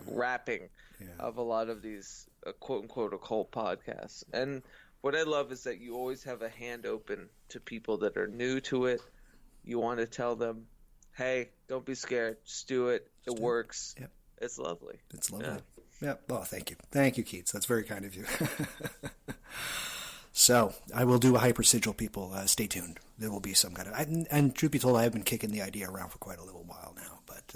rapping of a lot of these quote unquote occult podcasts. And what I love is that you always have a hand open to people that are new to it. You want to tell them, hey, don't be scared, just do it. It works. Yep. It's lovely. It's lovely. Yeah. Oh, thank you, Keats. That's very kind of you. So I will do a hypersigil, people. Stay tuned. There will be some kind of... And truth be told, I have been kicking the idea around for quite a little while now. But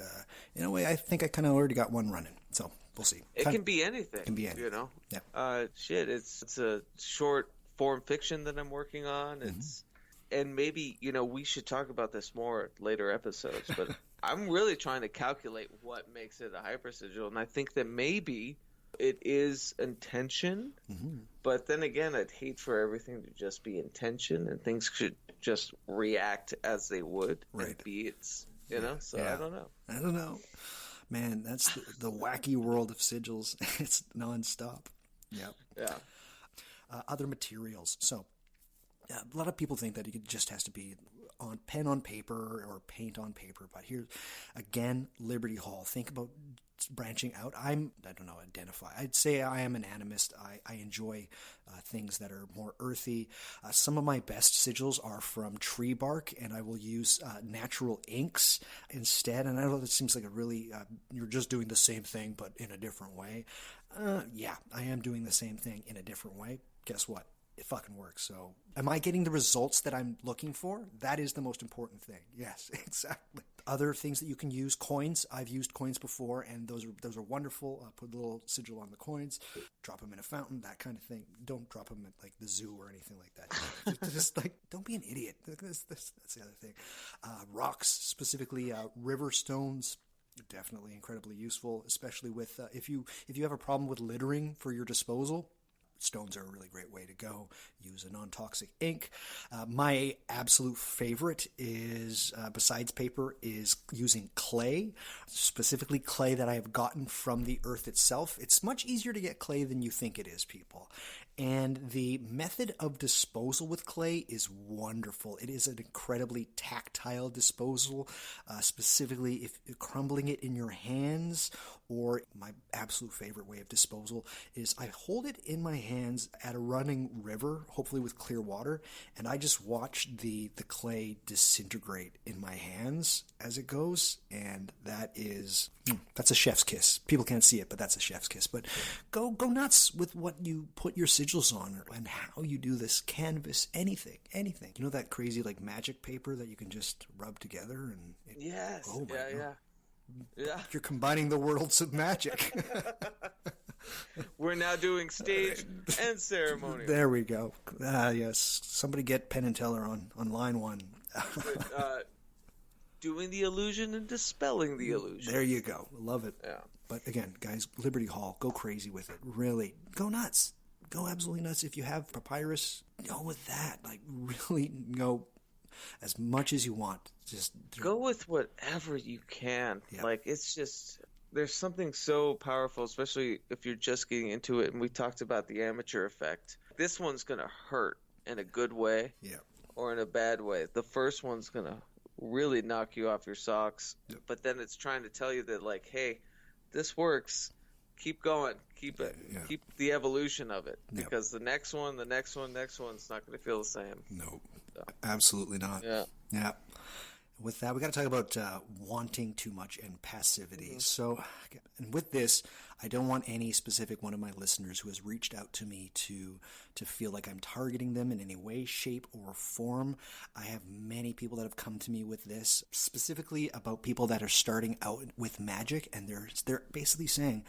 in a way, I think I kind of already got one running. So we'll see. It can be anything. It can be anything. Yeah. It's a short form fiction that I'm working on. and maybe, we should talk about this more later episodes, but I'm really trying to calculate what makes it a hypersigil, and I think that maybe it is intention, but then again, I'd hate for everything to just be intention, and things should just react as they would, and be its, so I don't know. Man, that's the wacky world of sigils. It's nonstop. Yeah. Other materials. So a lot of people think that it just has to be on pen on paper or paint on paper. But here, again, Liberty Hall. Think about branching out. Identify. I'd say I am an animist. I enjoy things that are more earthy. Some of my best sigils are from tree bark, and I will use natural inks instead. And I know that seems like a really, you're just doing the same thing, but in a different way. Yeah, I am doing the same thing in a different way. Guess what? It fucking works. So am I getting the results that I'm looking for? That is the most important thing. Yes, exactly. Other things that you can use, coins. I've used coins before, and those are wonderful. Put a little sigil on the coins, drop them in a fountain, that kind of thing. Don't drop them at like the zoo or anything like that. Just like, don't be an idiot. That's the other thing. Rocks, specifically river stones. Definitely incredibly useful, especially with if you have a problem with littering for your disposal. Stones are a really great way to go. Use a non-toxic ink. My absolute favorite is, besides paper, is using clay, specifically clay that I have gotten from the earth itself. It's much easier to get clay than you think it is, people. And the method of disposal with clay is wonderful. It is an incredibly tactile disposal, specifically if crumbling it in your hands, or my absolute favorite way of disposal is I hold it in my hands at a running river, hopefully with clear water, and I just watch the clay disintegrate in my hands as it goes, and that's a chef's kiss. People can't see it, but that's a chef's kiss. But go nuts with what you put your sigils on and how you do this. Canvas, anything. You know that crazy like magic paper that you can just rub together and yes, oh my God. Yeah. You're combining the worlds of magic. We're now doing stage and ceremony. There we go. Yes. Somebody get Penn and Teller on line one. Doing the illusion and dispelling the illusion. There you go. Love it. Yeah. But again, guys, Liberty Hall, go crazy with it. Really. Go nuts. Go absolutely nuts. If you have papyrus, go with that. Like, really go as much as you want. Just go with whatever you can. Yeah. Like, it's just, there's something so powerful, especially if you're just getting into it. And we talked about the amateur effect. This one's going to hurt in a good way, or in a bad way. The first one's going to really knock you off your socks. Yep. But then it's trying to tell you that, like, hey, this works. Keep going. Keep it. Yeah. Keep the evolution of it. Because the next one's not going to feel the same. No, absolutely not. Yeah. With that, we got to talk about wanting too much and passivity. Mm-hmm. So, and with this, I don't want any specific one of my listeners who has reached out to me to feel like I'm targeting them in any way, shape, or form. I have many people that have come to me with this, specifically about people that are starting out with magic, and they're basically saying,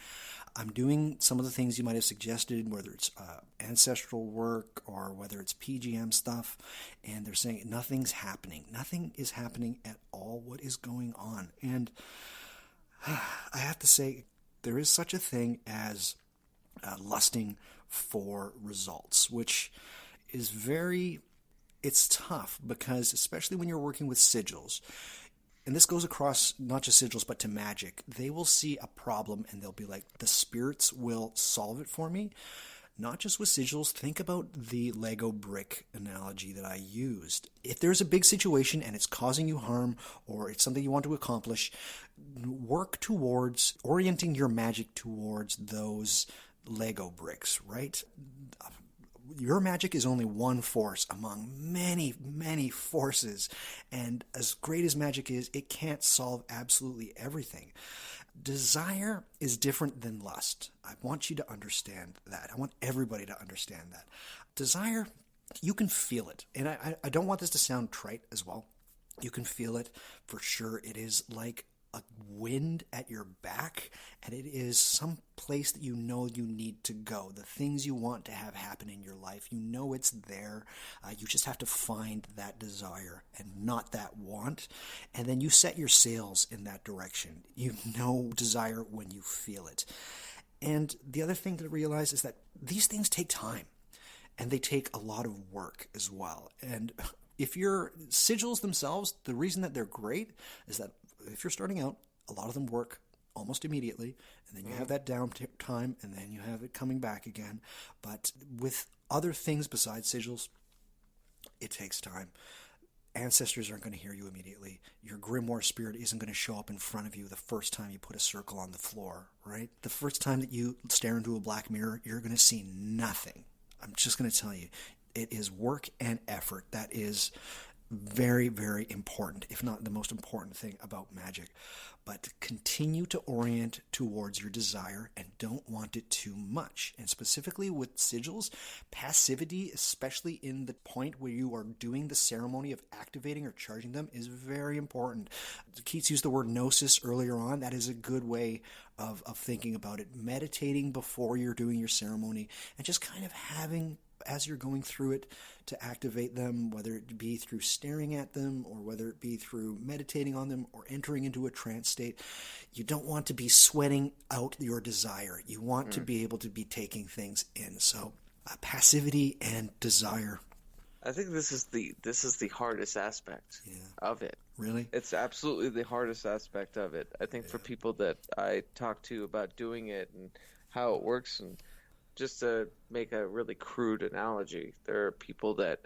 I'm doing some of the things you might have suggested, whether it's ancestral work or whether it's PGM stuff, and they're saying nothing's happening. Nothing is happening at all. What is going on? And I have to say, there is such a thing as lusting for results, which is it's tough because especially when you're working with sigils, and this goes across not just sigils but to magic, they will see a problem and they'll be like, the spirits will solve it for me. Not just with sigils, think about the Lego brick analogy that I used. If there's a big situation and it's causing you harm or it's something you want to accomplish, work towards orienting your magic towards those Lego bricks, right? Your magic is only one force among many, many forces. And as great as magic is, it can't solve absolutely everything. Desire is different than lust. I want you to understand that. I want everybody to understand that. Desire, you can feel it. And I don't want this to sound trite as well. You can feel it for sure. It is like a wind at your back, and it is some place that you know you need to go. The things you want to have happen in your life, you know it's there. You just have to find that desire and not that want, and then you set your sails in that direction. You know desire when you feel it. And the other thing to realize is that these things take time, and they take a lot of work as well. And if your sigils themselves, the reason that they're great is that if you're starting out, a lot of them work almost immediately, and then you have that down time, and then you have it coming back again. But with other things besides sigils, it takes time. Ancestors aren't going to hear you immediately. Your grimoire spirit isn't going to show up in front of you the first time you put a circle on the floor, right? The first time that you stare into a black mirror, you're going to see nothing. I'm just going to tell you, it is work and effort. That is very, very important, if not the most important thing about magic. But continue to orient towards your desire and don't want it too much. And specifically with sigils, passivity, especially in the point where you are doing the ceremony of activating or charging them, is very important. Keats used the word gnosis earlier on. That is a good way of thinking about it. Meditating before you're doing your ceremony and just kind of having, as you're going through it, to activate them, whether it be through staring at them or whether it be through meditating on them or entering into a trance state. You don't want to be sweating out your desire. You want to be able to be taking things in. So passivity and desire. I think this is the hardest aspect of it. Really? It's absolutely the hardest aspect of it. I think for people that I talk to about doing it and how it works, and just to make a really crude analogy, there are people that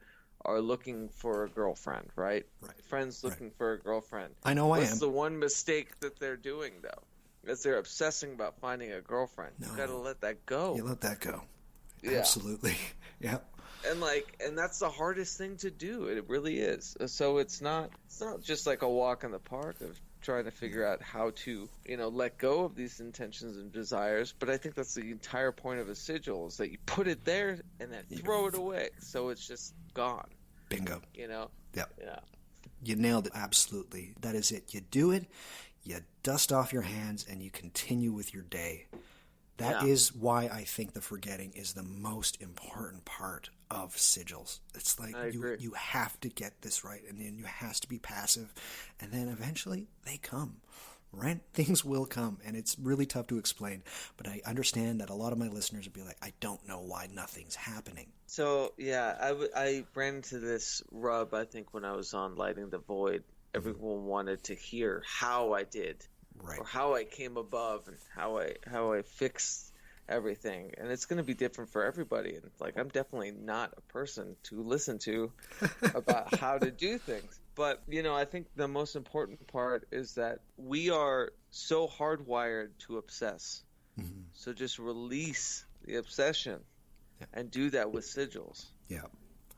are looking for a girlfriend, right? Friends looking for a girlfriend. I know I am. What's the one mistake that they're doing, though? Is they're obsessing about finding a girlfriend. No. You got to let that go. You let that go. Yeah. Absolutely. Yeah. And that's the hardest thing to do. It really is. So it's not just like a walk in the park of trying to figure out how to, let go of these intentions and desires. But I think that's the entire point of a sigil, is that you put it there and then throw it away. So it's just gone. Bingo. Yep. Yeah. You nailed it. Absolutely. That is it. You do it, you dust off your hands, and you continue with your day. That is why I think the forgetting is the most important part of sigils. It's like you have to get this right, and then you have to be passive, and then eventually they come, right? Things will come, and it's really tough to explain, but I understand that a lot of my listeners would be like, I don't know why nothing's happening. So, I ran into this rub, I think, when I was on Lighting the Void. Everyone wanted to hear how I did. Right. Or how I came above and how I fixed everything. And it's going to be different for everybody. And I'm definitely not a person to listen to about how to do things. But, I think the most important part is that we are so hardwired to obsess. Mm-hmm. So just release the obsession and do that with sigils. Yeah.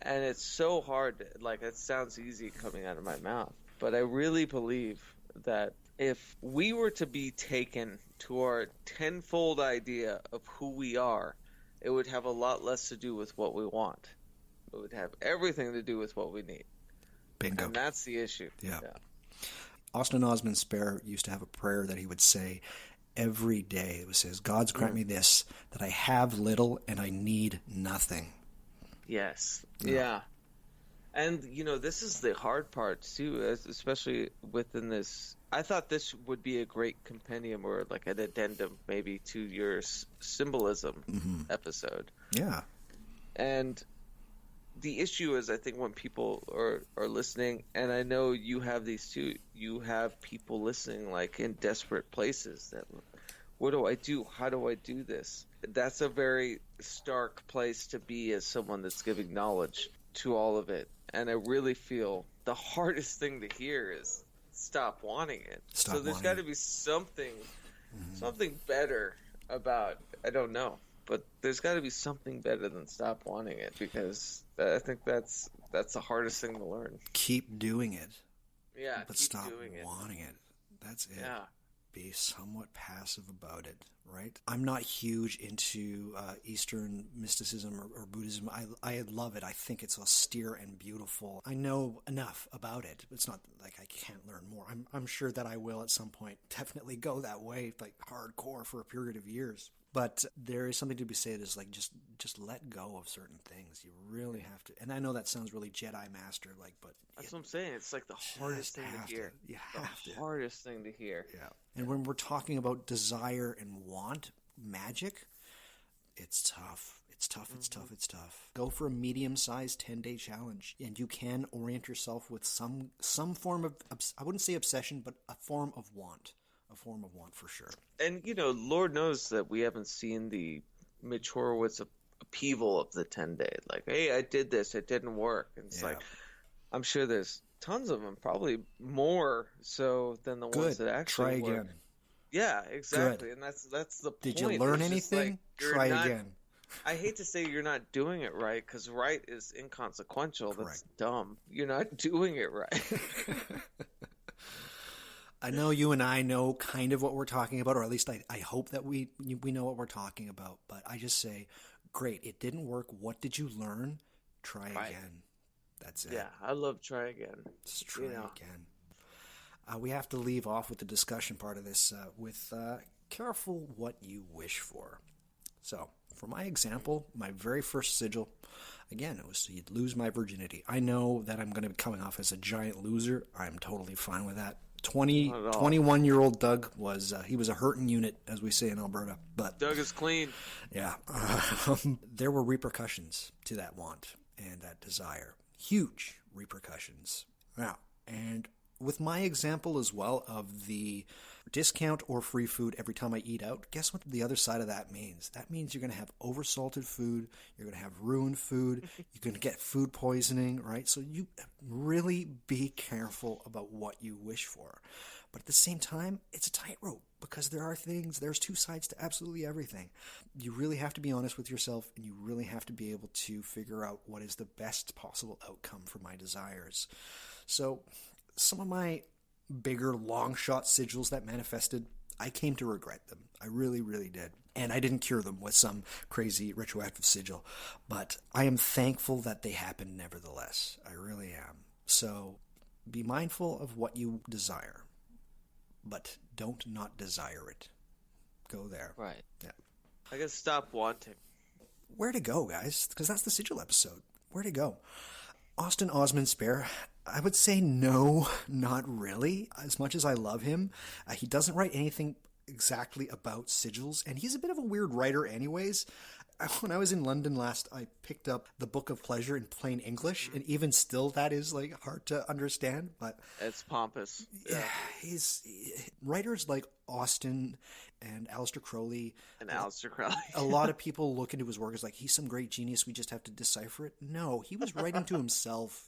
And it's so hard. It sounds easy coming out of my mouth. But I really believe that if we were to be taken to our tenfold idea of who we are, it would have a lot less to do with what we want. It would have everything to do with what we need. Bingo. And that's the issue. Yeah. Austin Osman Spare used to have a prayer that he would say every day. It says, "God's grant me this, that I have little and I need nothing." Yes. Yeah. And, this is the hard part, too, especially within this. I thought this would be a great compendium or an addendum maybe to your symbolism episode. Yeah. And the issue is, I think, when people are listening, and I know you have these too, you have people listening in desperate places that, what do I do? How do I do this? That's a very stark place to be as someone that's giving knowledge to all of it. And I really feel the hardest thing to hear is stop wanting it. So there's got to be something better about, I don't know, but there's got to be something better than stop wanting it, because I think that's the hardest thing to learn. Keep doing it. Yeah, but stop wanting it. That's it. Yeah. be somewhat passive about it, right? I'm not huge into Eastern mysticism or Buddhism. I love it. I think it's austere and beautiful. I know enough about it. It's not like I can't learn more. I'm sure that I will at some point definitely go that way, like hardcore for a period of years. But there is something to be said is like just let go of certain things. You really have to. And I know that sounds really Jedi Master like, but that's what I'm saying. It's like the hardest thing to hear. You have to. Hardest thing to hear. Yeah. And when we're talking about desire and want magic, it's tough. It's tough. Go for a medium-sized 10-day challenge, and you can orient yourself with some form of, I wouldn't say obsession, but a form of want. A form of want for sure. And, Lord knows that we haven't seen the Mitch Horowitz upheaval of the 10-day. Like, hey, I did this. It didn't work. And it's like, I'm sure there's tons of them, probably more so than the ones that actually Try work. again. Yeah, exactly. Good. And that's the point. Did you learn anything? Try again. I hate to say you're not doing it right, because right is inconsequential. Correct. That's dumb. You're not doing it right. I know you and I know kind of what we're talking about, or at least I hope that we know what we're talking about. But I just say, great, it didn't work. What did you learn? Try again. That's it. Yeah, I love try again. Just try again. We have to leave off with the discussion part of this with careful what you wish for. So, for my example, my very first sigil, again, it was to lose my virginity. I know that I'm going to be coming off as a giant loser. I'm totally fine with that. 21-year-old Doug was he was a hurting unit, as we say in Alberta. But Doug is clean. Yeah. There were repercussions to that want and that desire. Huge repercussions. Yeah. And with my example as well of the discount or free food every time I eat out, guess what the other side of that means? That means you're going to have oversalted food, you're going to have ruined food, you're going to get food poisoning, right? So you really be careful about what you wish for. But at the same time, it's a tightrope because there's two sides to absolutely everything. You really have to be honest with yourself, and you really have to be able to figure out what is the best possible outcome for my desires. So some of my bigger long shot sigils that manifested, I came to regret them. I really, really did. And I didn't cure them with some crazy retroactive sigil, but I am thankful that they happened nevertheless. I really am. So be mindful of what you desire, but don't not desire it. Go there. Right. Yeah. I gotta stop wanting. Where to go, guys? Because that's the sigil episode. Where to go? Austin Osman Spare, I would say no, not really. As much as I love him, he doesn't write anything exactly about sigils, and he's a bit of a weird writer anyways. When I was in London last, I picked up the Book of Pleasure in plain English, and even still that is like hard to understand, but it's pompous. Yeah, writers like Austin and Aleister Crowley. A lot of people look into his work as like, he's some great genius, we just have to decipher it. No, he was writing to himself.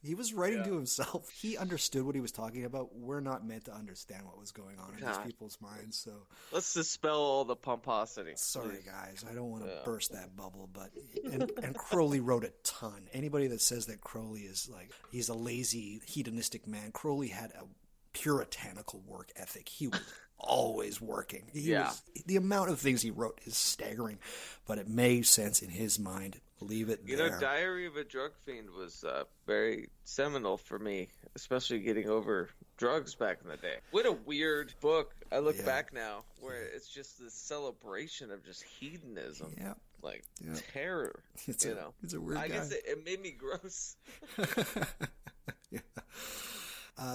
He understood what he was talking about. We're not meant to understand what was going on in these people's minds. So let's dispel all the pomposity. Sorry, guys. I don't want to burst that bubble, but and Crowley wrote a ton. Anybody that says that Crowley is like, he's a lazy, hedonistic man, Crowley had a puritanical work ethic. He was always working. The amount of things he wrote is staggering, but it made sense in his mind. Leave it there. Diary of a Drug Fiend was very seminal for me, especially getting over drugs back in the day. What a weird book. I look back now where it's just this celebration of just hedonism. Yeah. Like terror. It's a weird guy. I guess it made me gross. Yeah.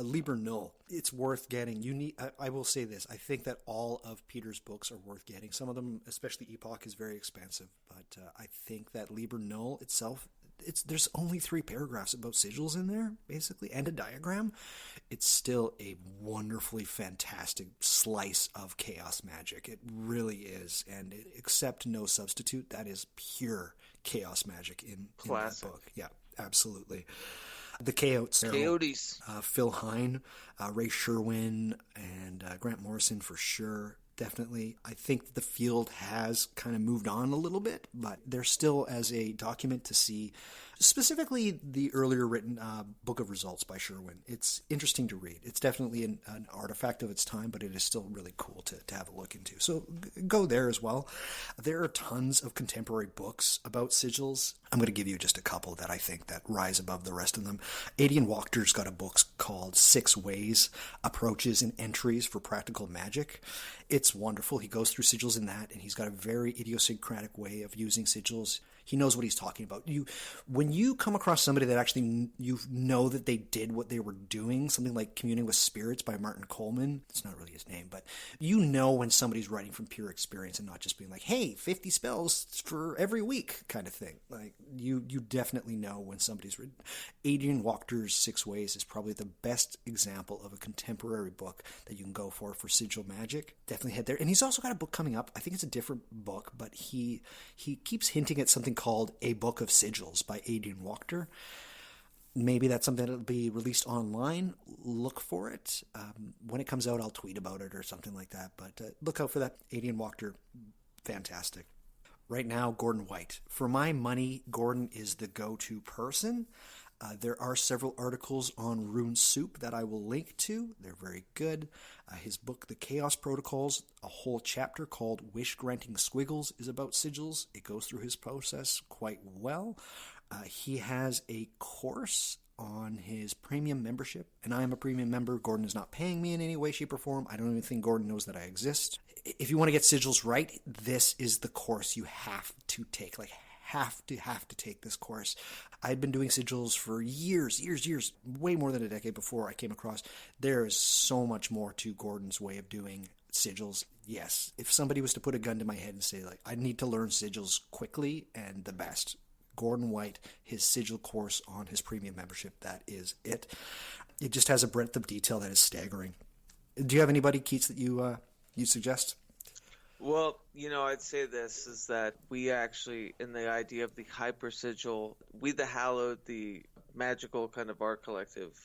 Liber Null, it's worth getting. I will say this. I think that all of Peter's books are worth getting. Some of them, especially Epoch, is very expensive. But I think that Liber Null itself, there's only 3 paragraphs about sigils in there, basically, and a diagram. It's still a wonderfully fantastic slice of chaos magic. It really is. And except no substitute, that is pure chaos magic in that book. Yeah, absolutely. The Coyotes. Phil Hine, Ray Sherwin, and Grant Morrison for sure. Definitely. I think the field has kind of moved on a little bit, but they're still, as a document to see Specifically, the earlier written Book of Results by Sherwin. It's interesting to read. It's definitely an artifact of its time, but it is still really cool to have a look into. So go there as well. There are tons of contemporary books about sigils. I'm going to give you just a couple that I think that rise above the rest of them. Adian Wachter's got a book called 6 Ways, Approaches and Entries for Practical Magic. It's wonderful. He goes through sigils in that, and he's got a very idiosyncratic way of using sigils. He knows what he's talking about. When you come across somebody that actually you know that they did what they were doing, something like Communing with Spirits by Martin Coleman, it's not really his name, but you know when somebody's writing from pure experience and not just being like, hey, 50 spells for every week kind of thing. Like you definitely know when somebody's written. Adian Wachter's 6 Ways is probably the best example of a contemporary book that you can go for sigil magic. Definitely head there. And he's also got a book coming up. I think it's a different book, but he keeps hinting at something called A Book of Sigils by Adian Wachter. Maybe that's something that'll be released online. Look for it. When it comes out, I'll tweet about it or something like that. But look out for that. Adian Wachter, fantastic. Right now, Gordon White. For my money, Gordon is the go-to person. There are several articles on Rune Soup that I will link to. They're very good. His book, The Chaos Protocols, a whole chapter called Wish Granting Squiggles is about sigils. It goes through his process quite well. He has a course on his premium membership, and I am a premium member. Gordon is not paying me in any way, shape, or form. I don't even think Gordon knows that I exist. If you want to get sigils right, this is the course you have to take. Like, have to take this course. I'd been doing sigils for years, way more than a decade before I came across. There is so much more to Gordon's way of doing sigils. Yes, if somebody was to put a gun to my head and say, like, I need to learn sigils quickly and the best, Gordon White, his sigil course on his premium membership, that is it. It just has a breadth of detail that is staggering. Do you have anybody, Keats, that you suggest? Well, I'd say this is that we actually, in the idea of the hyper sigil, We the Hallowed, the magical kind of art collective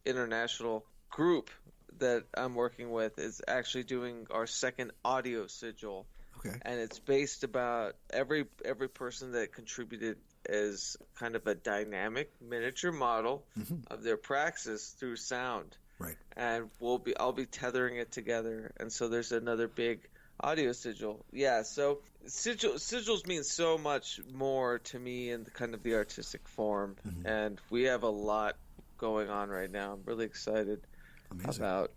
international group that I'm working with, is actually doing our second audio sigil. Okay. And it's based about every person that contributed as kind of a dynamic miniature model of their praxis through sound. Right. And I'll be tethering it together. And so there's another big audio sigil. Yeah, so sigils mean so much more to me in kind of the artistic form. And we have a lot going on right now. I'm really excited about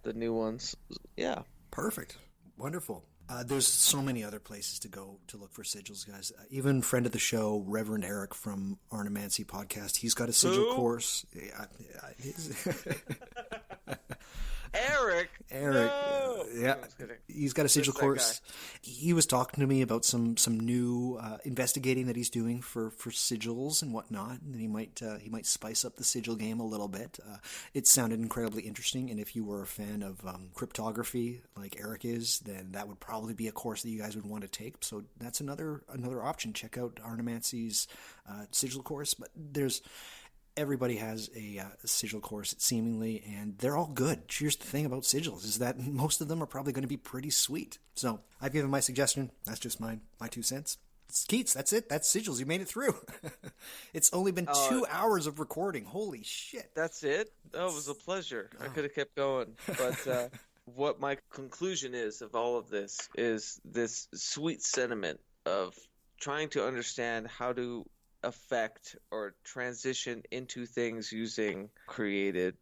the new ones. Yeah. Perfect. Wonderful. There's so many other places to go to look for sigils, guys. Even friend of the show, Reverend Eric from Arnemancy Podcast, he's got a sigil course. Eric. No! Yeah, he's got a sigil course. He was talking to me about some new investigating that he's doing for sigils and whatnot, and he might spice up the sigil game a little bit. It sounded incredibly interesting, and if you were a fan of cryptography like Eric is, then that would probably be a course that you guys would want to take. So that's another option. Check out Arnemancy's sigil course, but everybody has a sigil course, seemingly, and they're all good. Here's the thing about sigils, is that most of them are probably going to be pretty sweet. So I've given my suggestion. That's just my 2 cents. It's Keats, that's it. That's sigils. You made it through. It's only been 2 hours of recording. Holy shit. That's it? Oh, it was a pleasure. I could have kept going. But what my conclusion is of all of this is this sweet sentiment of trying to understand how to affect or transition into things using created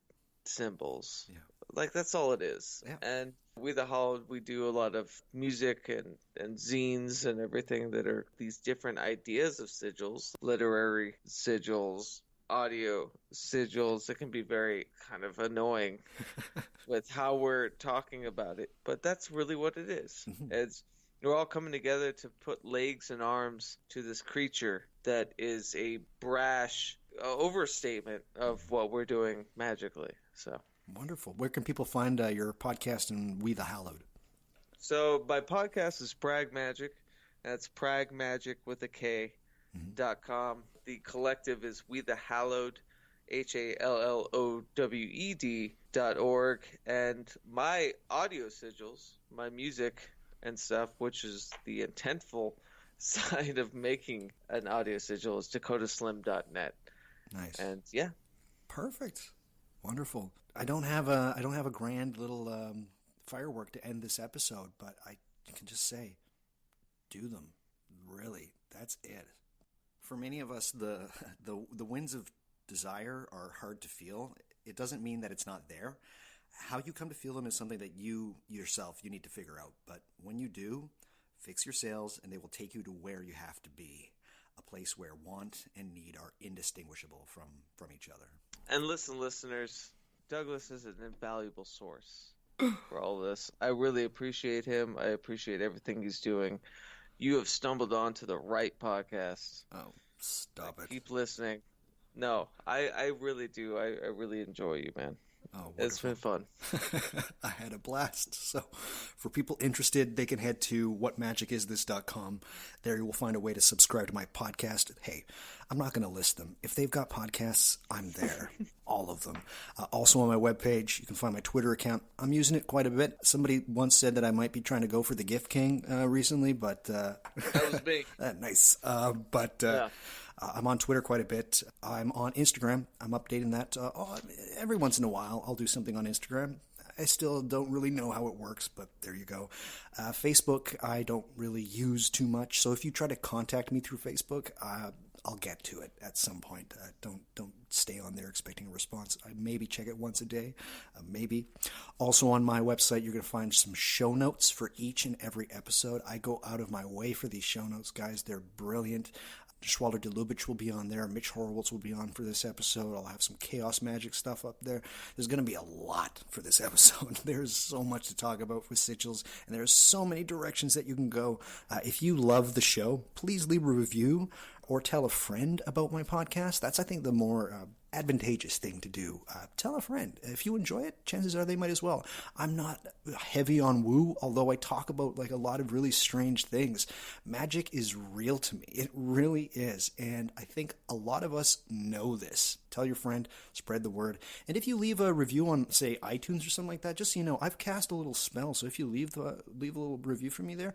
symbols. Yeah. Like, that's all it is. Yeah. And We the Hollowed, we do a lot of music and zines and everything that are these different ideas of sigils, literary sigils, audio sigils. It can be very kind of annoying with how we're talking about it, but that's really what it is. We're all coming together to put legs and arms to this creature that is a brash overstatement of what we're doing magically. So wonderful. Where can people find your podcast and We the Hallowed? So my podcast is Pragmagick. That's Pragmagick with a K .com. The collective is We the Hallowed, HALLOWED.org. And my audio sigils, my music and stuff, which is the intentful side of making an audio sigil is dakota.slim.net. Nice. And yeah. Perfect. Wonderful. I don't have a grand little firework to end this episode, but I can just say, do them. Really, that's it. For many of us, the winds of desire are hard to feel. It doesn't mean that it's not there. How you come to feel them is something that you yourself need to figure out. But when you do, fix your sails, and they will take you to where you have to be. A place where want and need are indistinguishable from each other. And listen, listeners, Douglas is an invaluable source for all this. I really appreciate him. I appreciate everything he's doing. You have stumbled onto the right podcast. Oh, stop it. Keep listening. No, I really do. I really enjoy you, man. Oh, it's been fun. I had a blast. So for people interested, they can head to whatmagicisthis.com. There you will find a way to subscribe to my podcast. Hey, I'm not going to list them. If they've got podcasts, I'm there. All of them. Also on my webpage, you can find my Twitter account. I'm using it quite a bit. Somebody once said that I might be trying to go for the Gift King recently, but... that was me. Nice. Yeah. I'm on Twitter quite a bit. I'm on Instagram. I'm updating that every once in a while. I'll do something on Instagram. I still don't really know how it works, but there you go. Facebook, I don't really use too much. So if you try to contact me through Facebook, I'll get to it at some point. Don't stay on there expecting a response. I maybe check it once a day, maybe. Also on my website, you're going to find some show notes for each and every episode. I go out of my way for these show notes, guys. They're brilliant. Schwaller de Lubitsch will be on there. Mitch Horowitz will be on for this episode. I'll have some chaos magic stuff up there. There's going to be a lot for this episode. There's so much to talk about with Sigils, and there's so many directions that you can go. If you love the show, please leave a review or tell a friend about my podcast. That's, I think, the more advantageous thing to do. Tell a friend. If you enjoy it, chances are they might as well. I'm not heavy on woo, although I talk about like a lot of really strange things. Magic is real to me. It really is. And I think a lot of us know this. Tell your friend, spread the word. And if you leave a review on, say, iTunes or something like that, just so you know, I've cast a little spell. So if you leave a little review for me there,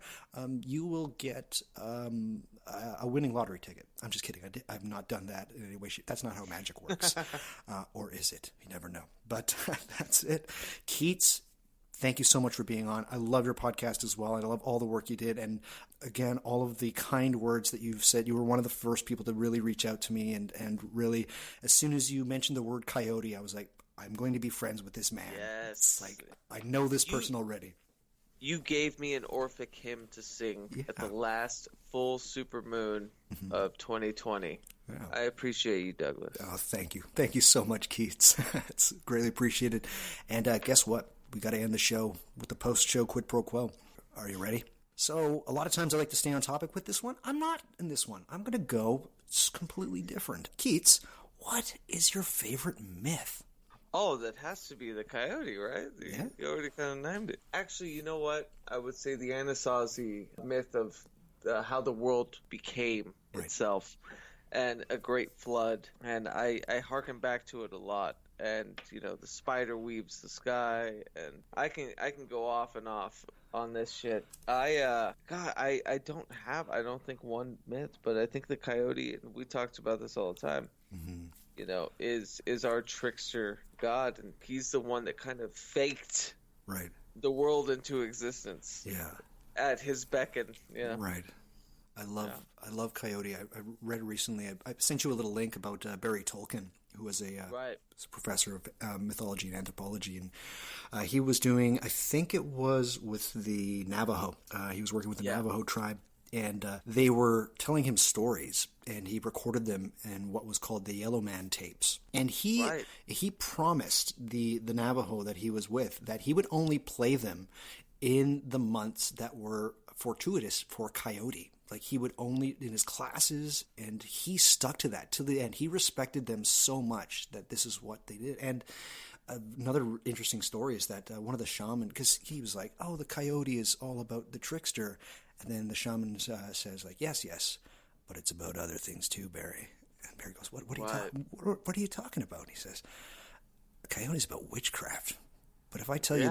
you will get a winning lottery ticket. I'm just kidding. I've not done that in any way. That's not how magic works. Or is it? You never know. But that's it. Keats, thank you so much for being on. I love your podcast as well. I love all the work you did. And again, all of the kind words that you've said. You were one of the first people to really reach out to me. And really, as soon as you mentioned the word coyote, I was like, I'm going to be friends with this man. Yes. It's like, I know this person already. You gave me an Orphic hymn to sing at the last full supermoon of 2020. Yeah. I appreciate you, Douglas. Oh, thank you. Thank you so much, Keats. It's greatly appreciated. And guess what? We got to end the show with the post-show quid pro quo. Are you ready? So a lot of times I like to stay on topic with this one. I'm not in this one. I'm going to go completely different. Keats, what is your favorite myth? Oh, that has to be the coyote, right? Yeah. You already kind of named it. Actually, you know what? I would say the Anasazi myth of how the world became itself and a great flood. And I hearken back to it a lot. And, you know, the spider weaves the sky. And I can go off and off on this shit. I don't think one myth, but I think the coyote, and we talked about this all the time. Mm-hmm. You know, is our trickster god, and he's the one that kind of faked the world into existence. Yeah, at his beckon. Yeah, right. I love Coyote. I read recently. I sent you a little link about Barry Tolkien, who was a professor of mythology and anthropology, and he was doing, I think it was with the Navajo. He was working with the Navajo tribe. And they were telling him stories, and he recorded them in what was called the Yellow Man tapes. And he promised the Navajo that he was with that he would only play them in the months that were fortuitous for coyote. Like he would only in his classes, and he stuck to that till the end. He respected them so much that this is what they did. And another interesting story is that one of the shaman, because he was like, "Oh, the coyote is all about the trickster." And then the shaman says, like, yes, but it's about other things too, Barry. And Barry goes, what are you talking about? And he says, coyote's about witchcraft. But if I tell you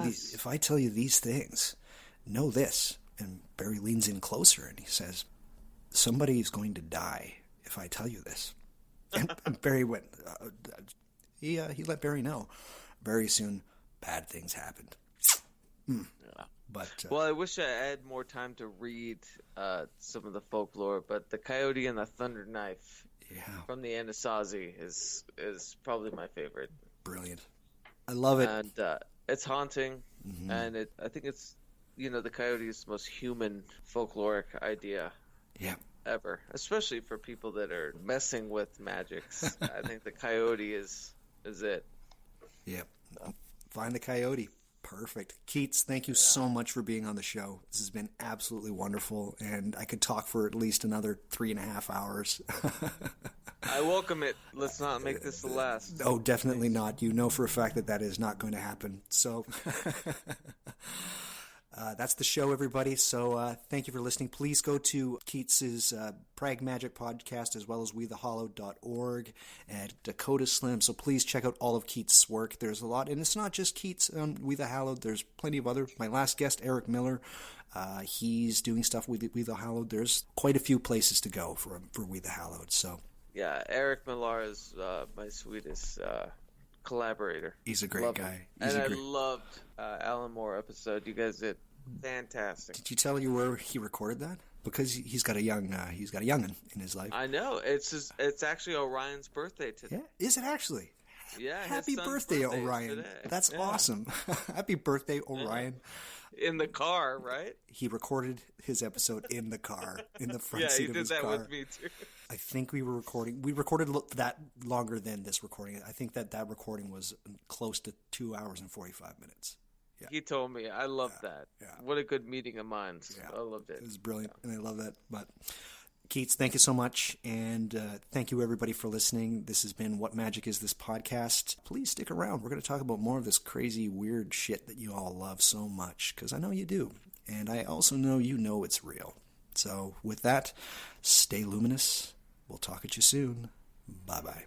these things, know this. And Barry leans in closer and he says, somebody's going to die if I tell you this. And Barry went, he let Barry know. Very soon, bad things happened. Yeah. But well, I wish I had more time to read some of the folklore, but the Coyote and the Thunder Knife from the Anasazi is probably my favorite. Brilliant. I love it. And it's haunting, and I think it's, the Coyote's most human folkloric idea ever, especially for people that are messing with magics. I think the Coyote is it. Yep. Find the Coyote. Perfect. Keats, thank you so much for being on the show. This has been absolutely wonderful, and I could talk for at least another 3.5 hours. I welcome it. Let's not make this the last. Oh, definitely not. You know for a fact that is not going to happen. So that's the show, everybody. So thank you for listening. Please go to Keats's Pragmagick Podcast, as well as WeTheHollowed.org and Dakota Slim. So please check out all of Keats' work. There's a lot, and it's not just Keats on We the Hallowed. There's plenty of other. My last guest, Eric Miller, he's doing stuff with We the Hallowed. There's quite a few places to go for We the Hallowed. So yeah, Eric Miller is my sweetest collaborator. He's a great guy. I loved Alan Moore episode. You guys did fantastic. Did you tell you where he recorded that? Because he's got a youngin in his life. I know. It's actually Orion's birthday today. Yeah, is it actually? Yeah. Happy birthday, Orion. Today. That's awesome. Happy birthday, Orion. In the car, right? He recorded his episode in the car, in the front seat of his car. Yeah, he did that with me too. I think we recorded that longer than this recording. I think that recording was close to 2 hours and 45 minutes. Yeah. He told me. I loved that. Yeah. What a good meeting of minds. Yeah. I loved it. It was brilliant, and I love that. But Keats, thank you so much, and thank you everybody for listening. This has been What Magic Is This podcast. Please stick around. We're going to talk about more of this crazy, weird shit that you all love so much, because I know you do, and I also know you know it's real. So with that, stay luminous. We'll talk at you soon. Bye-bye.